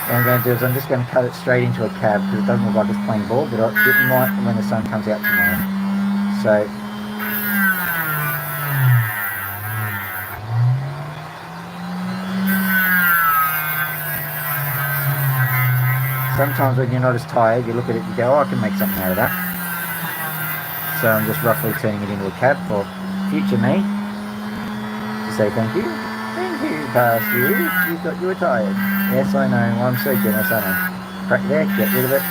What I'm going to do is I'm just going to cut it straight into a cab because it doesn't look like it's plain ball, but it might when the sun comes out tomorrow. So sometimes when you're not as tired, you look at it and go, oh, I can make something out of that. So I'm just roughly turning it into a cab for future me to say thank you. Thank you, past you. You thought you were tired. Yes, I know. I'm so generous, aren't I? Crack there, get rid of it.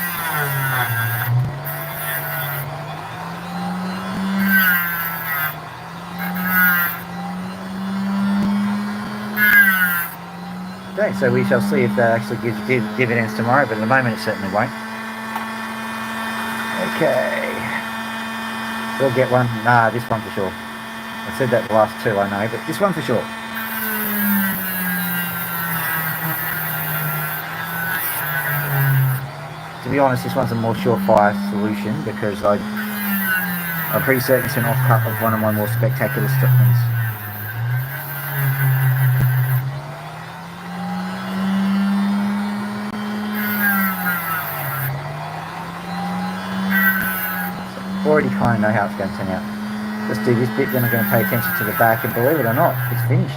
Okay, so we shall see if that actually gives dividends tomorrow, but at the moment it certainly won't. Okay. We'll get one. Nah, this one for sure. I said that the last two, I know, but this one for sure. To be honest, this one's a more surefire solution because I'm pretty certain it's an off-cut of one of my more spectacular Stockmans. Already kind of know how it's going to turn out. Just do this bit, then I'm going to pay attention to the back, and believe it or not, it's finished.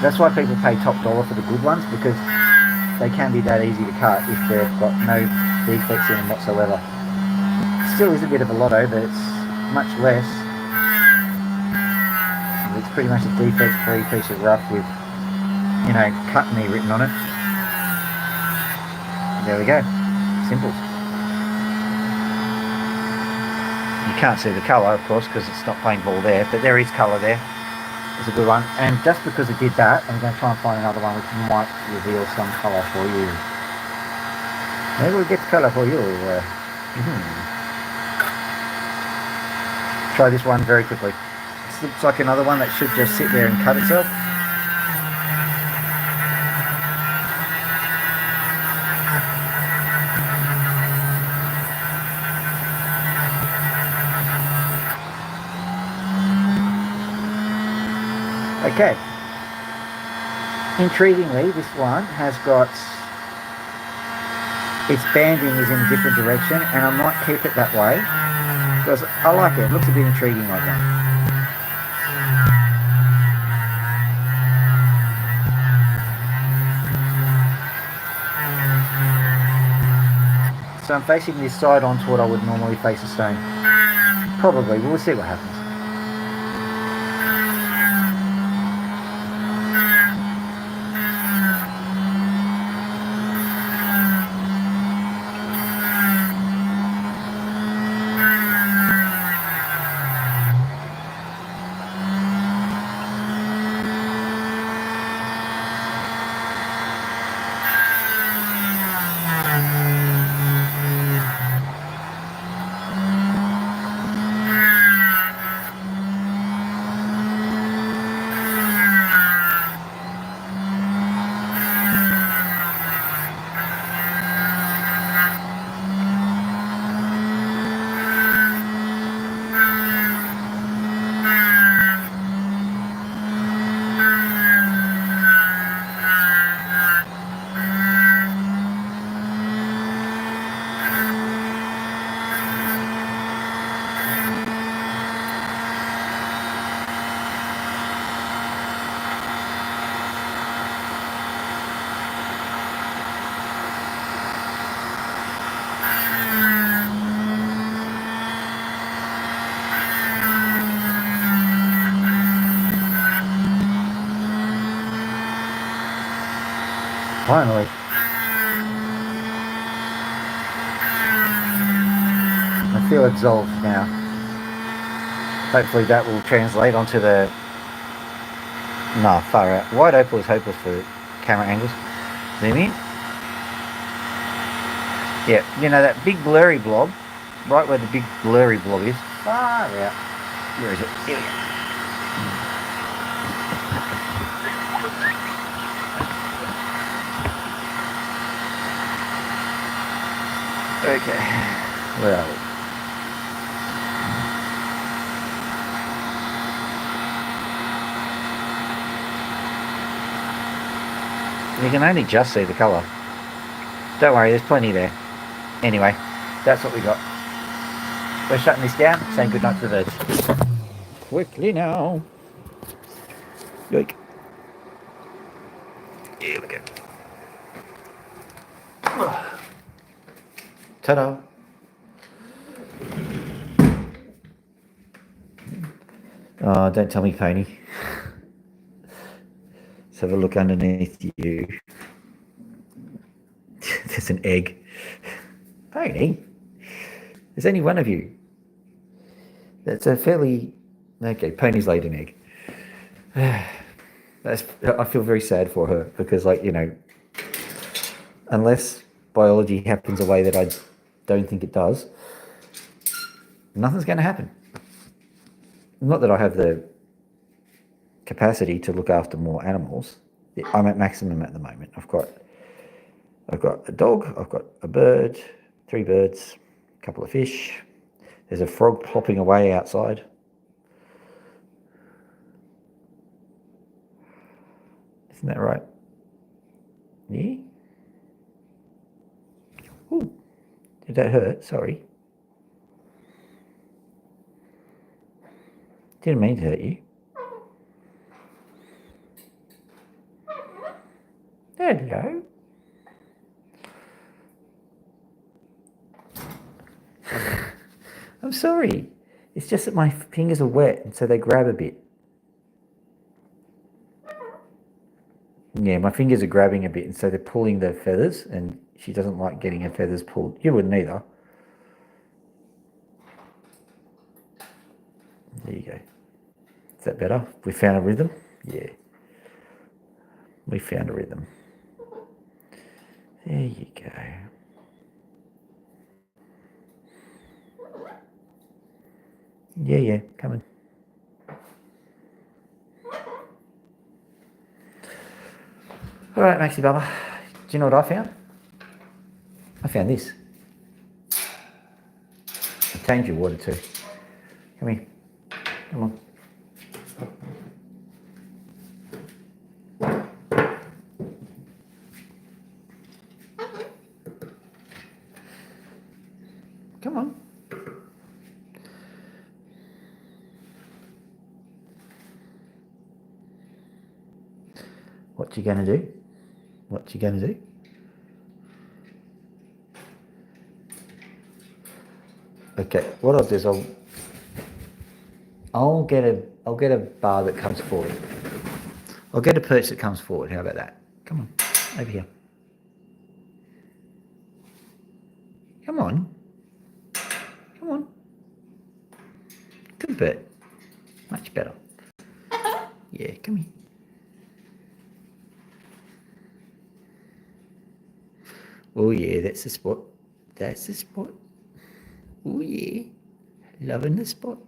That's why people pay top dollar for the good ones, because they can be that easy to cut if they've got no defects in them whatsoever. It still is a bit of a lotto, but it's much less It's pretty much a defect-free piece of rough with, you know, cut me written on it. There we go. Simple. You can't see the colour, of course, because it's not plain ball there, but there is colour there. It's a good one. And just because it did that, I'm going to try and find another one which might reveal some colour for you. Maybe we'll get colour for you. Try this one very quickly. This looks like another one that should just sit there and cut itself. Okay. Intriguingly, this one has got, its banding is in a different direction, and I might keep it that way because I like it. It looks a bit intriguing like that. So I'm facing this side onto what I would normally face a stone. Probably. We'll see what happens. Finally. I feel absolved now. Hopefully that will translate onto the... Nah, far out. Wide opal is hopeless for camera angles. Zoom in. Yeah, you know that big blurry blob, right where the big blurry blob is, far out. Where is it? Here we go. Okay, where are we? You can only just see the colour. Don't worry, there's plenty there. Anyway, that's what we got. We're shutting this down, saying goodnight to the birds. Quickly now. Yoink. Here we go. Ta-da. Oh, don't tell me, Pony. Let's have a look underneath you. There's an egg. Pony? There's only one of you. That's a fairly... Okay, Pony's laid an egg. I feel very sad for her because, like, you know, unless biology happens a way that I don't think it does, nothing's going to happen. Not that I have the capacity to look after more animals. I'm at maximum at the moment. I've got a dog, I've got a bird, 3 birds, a couple of fish. There's a frog plopping away outside. Isn't that right? Yeah? Ooh, did that hurt? Sorry. Didn't mean to hurt you. Hello. I'm sorry. It's just that my fingers are wet and so they grab a bit. Yeah, my fingers are grabbing a bit, and so they're pulling the feathers, and she doesn't like getting her feathers pulled. You wouldn't either. There you go. Is that better? We found a rhythm? Yeah. We found a rhythm. There you go. Yeah, coming. All right, Maxie Bubba. Do you know what I found? I found this. I'll change your water too. Come here. Come on. Come on. What you gonna do? What you gonna do? Okay. What I'll do is I'll get a bar that comes forward. I'll get a perch that comes forward. How about that? Come on, over here. Come on. Come on. Good bird. Much better. Yeah, come here. Oh yeah, that's the spot. That's the spot. Oh yeah. Loving the spot.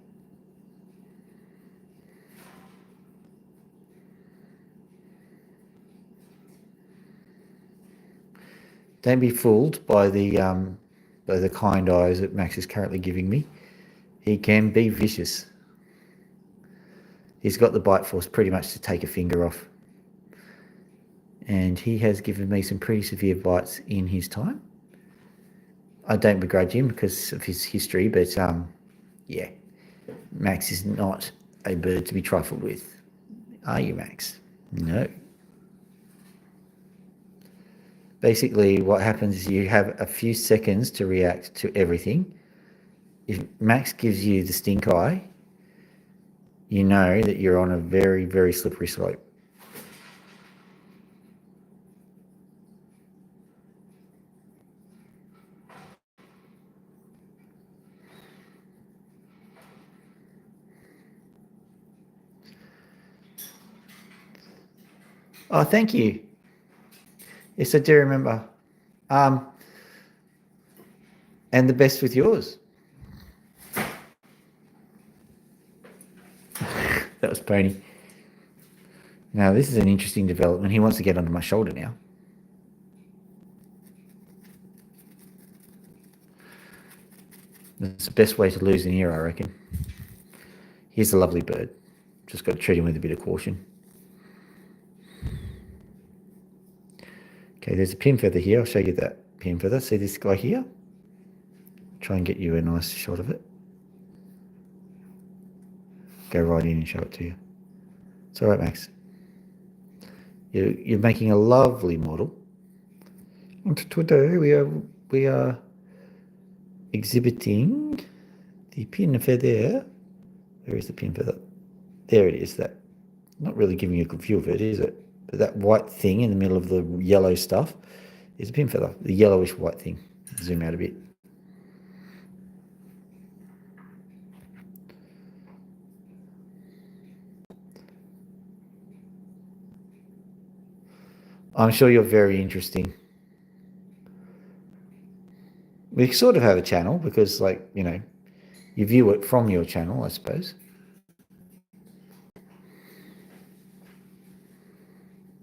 Don't be fooled by the kind eyes that Max is currently giving me. He can be vicious. He's got the bite force pretty much to take a finger off. And he has given me some pretty severe bites in his time. I don't begrudge him because of his history, but yeah, Max is not a bird to be trifled with. Are you, Max? No. Basically, what happens is you have a few seconds to react to everything. If Max gives you the stink eye, you know that you're on a very, very slippery slope. Oh, thank you. Yes, I do remember. And the best with yours. That was Pony. Now, this is an interesting development. He wants to get under my shoulder now. That's the best way to lose an ear, I reckon. He's a lovely bird. Just got to treat him with a bit of caution. Okay, there's a pin feather here. I'll show you that pin feather. See this guy here? Try and get you a nice shot of it. Go right in and show it to you. It's all right, Max. You're making a lovely model. And today we are exhibiting the pin feather. Where is the pin feather? There it is. That not really giving you a good view of it, is it? But that white thing in the middle of the yellow stuff is a pin feather. The yellowish white thing. Zoom out a bit. I'm sure you're very interesting. We sort of have a channel because, like, you know, you view it from your channel, I suppose.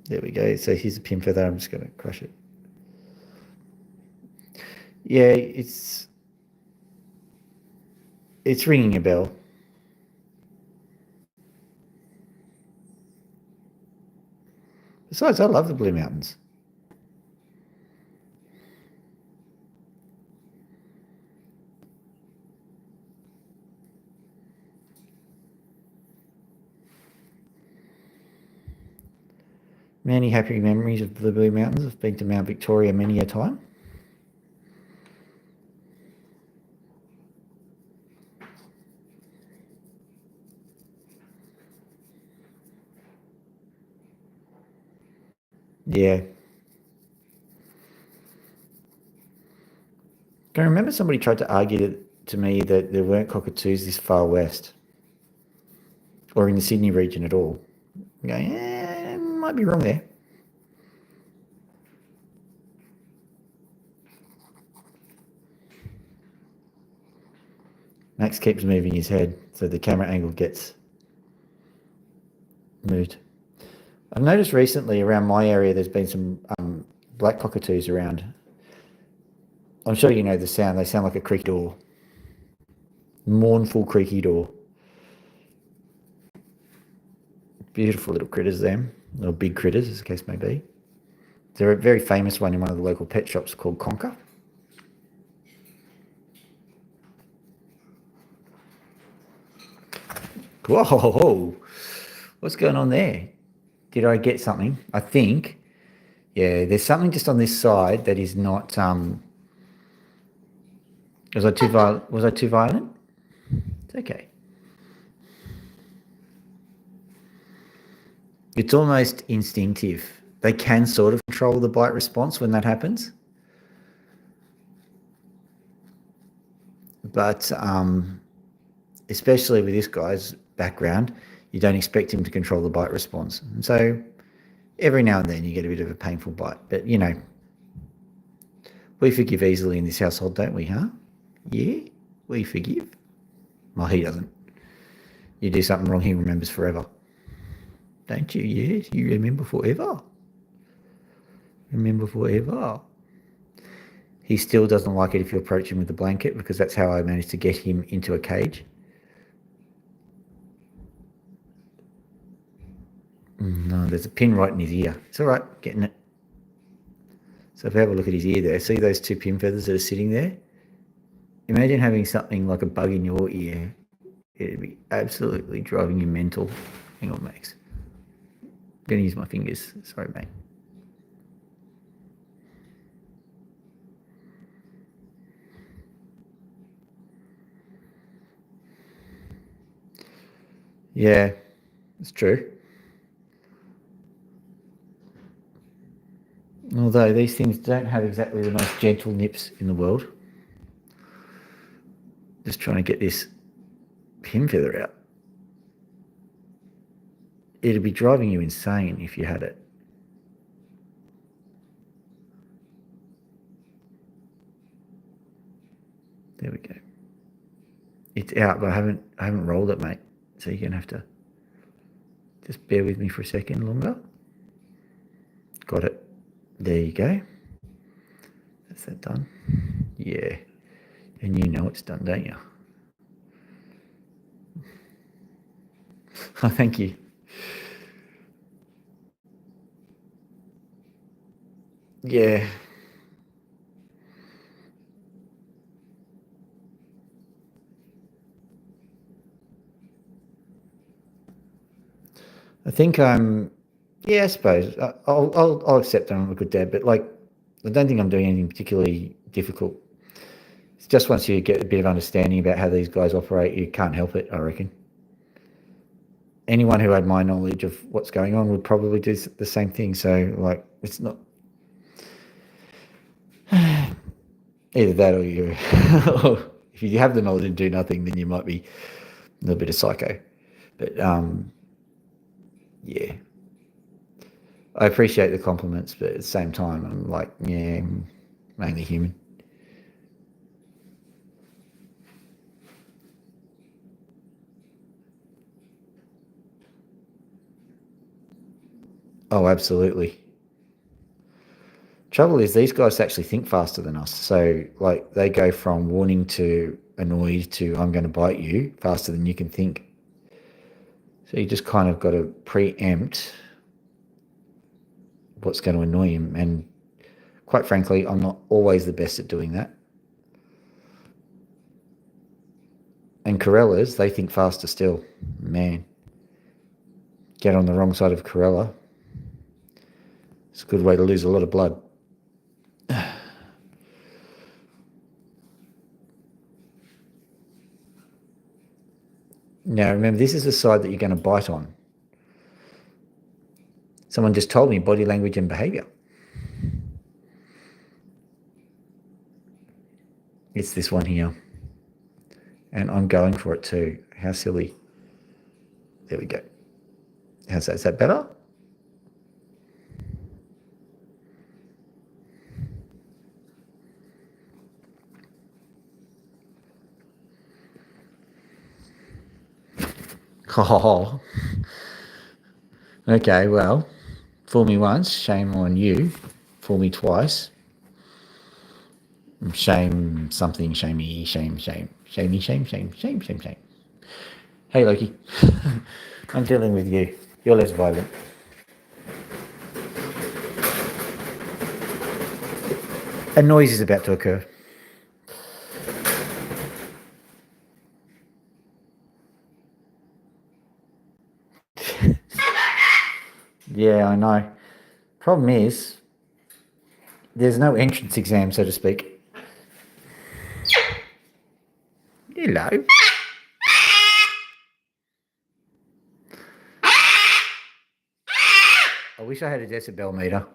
There we go. So here's a pin feather. I'm just going to crush it. Yeah, it's ringing a bell. Besides, I love the Blue Mountains. Many happy memories of the Blue Mountains. I've been to Mount Victoria many a time. Yeah. I remember somebody tried to argue to me that there weren't cockatoos this far west or in the Sydney region at all. I'm going, might be wrong there. Max keeps moving his head, so the camera angle gets moved. I've noticed recently around my area there's been some black cockatoos around. I'm sure you know the sound. They sound like a creaky door. Mournful creaky door. Beautiful little critters, them. Little big critters, as the case may be. They're a very famous one in one of the local pet shops called Conker. Whoa, what's going on there? Did I get something? I think, yeah, there's something just on this side that is not, was I too violent? Was I too violent? It's okay. It's almost instinctive. They can sort of control the bite response when that happens. But especially with this guy's background, you don't expect him to control the bite response. And so every now and then you get a bit of a painful bite. But, you know, we forgive easily in this household, don't we, huh? Yeah, we forgive. Well, he doesn't. You do something wrong, he remembers forever. Don't you? Yes, you remember forever. Remember forever. He still doesn't like it if you approach him with a blanket, because that's how I managed to get him into a cage. No, there's a pin right in his ear. It's all right, getting it. So if you have a look at his ear there, see those two pin feathers that are sitting there? Imagine having something like a bug in your ear. It'd be absolutely driving you mental. Hang on, Max. I'm going to use my fingers. Sorry, mate. Yeah, it's true. Although these things don't have exactly the most gentle nips in the world. Just trying to get this pin feather out. It'd be driving you insane if you had it. There we go. It's out, but I haven't rolled it, mate. So you're gonna have to just bear with me for a second longer. Got it. There you go. That's that done. Yeah. And you know it's done, don't you? Oh, thank you. Yeah. I think yeah, I suppose I'll accept that I'm a good dad, but like, I don't think I'm doing anything particularly difficult. It's just once you get a bit of understanding about how these guys operate, you can't help it, I reckon. Anyone who had my knowledge of what's going on would probably do the same thing. So, like, it's not either that or you. Or if you have the knowledge and do nothing, then you might be a little bit of psycho. But yeah, I appreciate the compliments, but at the same time, I'm like, yeah, I'm mainly human. Oh, absolutely. Trouble is, these guys actually think faster than us. So, like, they go from warning to annoyed to I'm going to bite you faster than you can think. So you just kind of got to preempt what's going to annoy him. And quite frankly, I'm not always the best at doing that. And Corellas, they think faster still. Man, get on the wrong side of Corella. It's a good way to lose a lot of blood. Now, remember, this is the side that you're going to bite on. Someone just told me body language and behaviour. It's this one here. And I'm going for it too. How silly. There we go. How's that? Is that better? Oh. Okay, well, fool me once, shame on you. Fool me twice. Shame something, shamey, shame, shamey, shame. Hey, Loki. I'm dealing with you. You're less violent. A noise is about to occur. Yeah, I know. Problem is, there's no entrance exam, so to speak. Hello. I wish I had a decibel meter.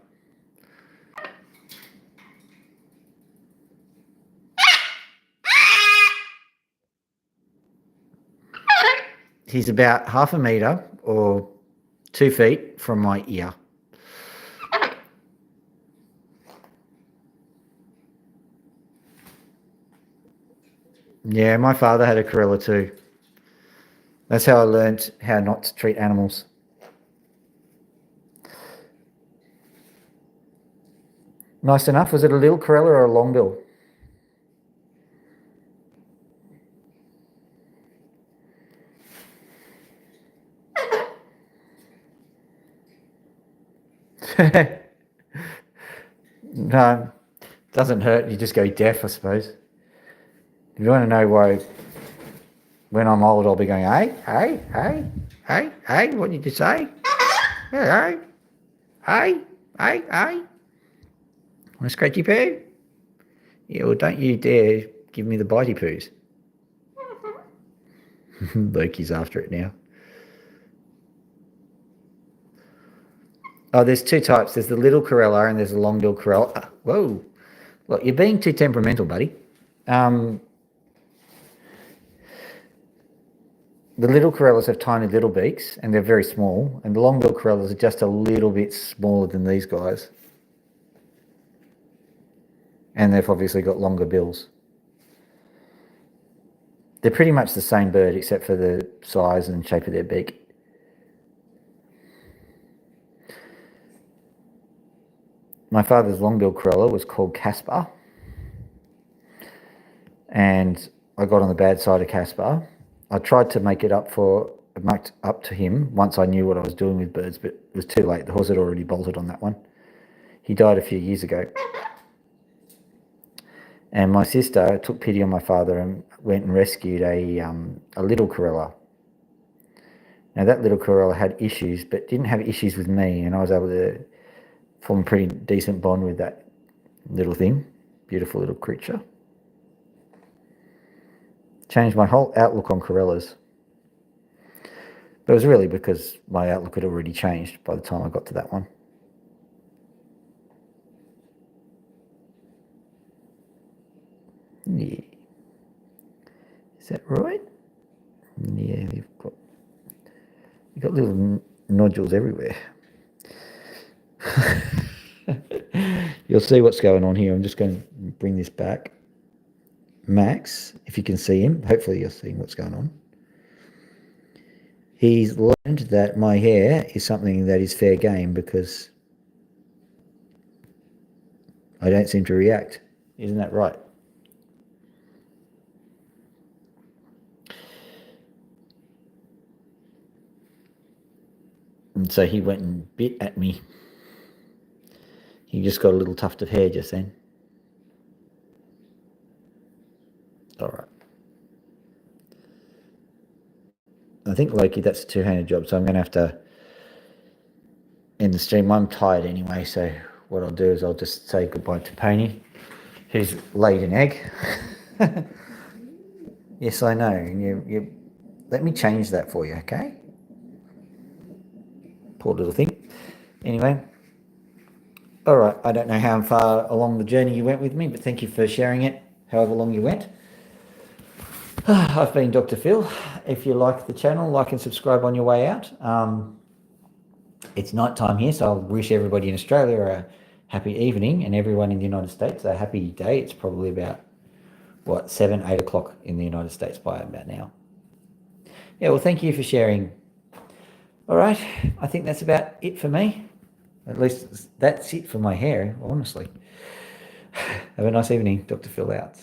He's about 0.5 metre or 2 feet from my ear. Yeah, my father had a Corella too. That's how I learned how not to treat animals. Nice enough. Was it a little Corella or a long bill? No, doesn't hurt. You just go deaf, I suppose. If you want to know why, when I'm old, I'll be going, hey, what did you say? Hey. Want a scratchy poo? Yeah, well, don't you dare give me the bitey poos. Loki's after it now. Oh, there's 2 types. There's the little Corella and there's the long-billed Corella. Whoa. Look, you're being too temperamental, buddy. The little Corellas have tiny little beaks and they're very small, and the long-billed Corellas are just a little bit smaller than these guys. And they've obviously got longer bills. They're pretty much the same bird except for the size and shape of their beak. My father's long-billed Corella was called Casper, and I got on the bad side of Casper. I tried to make it up to him once I knew what I was doing with birds, but it was too late. The horse had already bolted on that one. He died a few years ago. And my sister took pity on my father and went and rescued a little Corella. Now, that little Corella had issues, but didn't have issues with me, and I was able to form a pretty decent bond with that little thing. Beautiful little creature. Changed my whole outlook on Corellas. But it was really because my outlook had already changed by the time I got to that one. Yeah. Is that right? Yeah, you've got little nodules everywhere. You'll see what's going on here. I'm just going to bring this back. Max, if you can see him, hopefully you're seeing what's going on. He's learned that my hair is something that is fair game because I don't seem to react. Isn't that right? And so he went and bit at me. He just got a little tuft of hair just then. All right. I think, Loki, that's a two-handed job, so I'm going to have to end the stream. I'm tired anyway, so what I'll do is I'll just say goodbye to Pony, who's laid an egg. Yes, I know. You let me change that for you, okay? Poor little thing. Anyway, all right. I don't know how far along the journey you went with me, but thank you for sharing it, however long you went. I've been Dr. Phil. If you like the channel, like and subscribe on your way out. It's night time here, so I'll wish everybody in Australia a happy evening and everyone in the United States a happy day. It's probably about, 7, 8 o'clock in the United States by about now. Yeah, well, thank you for sharing. All right, I think that's about it for me. At least that's it for my hair, honestly. Have a nice evening. Dr. Phil out.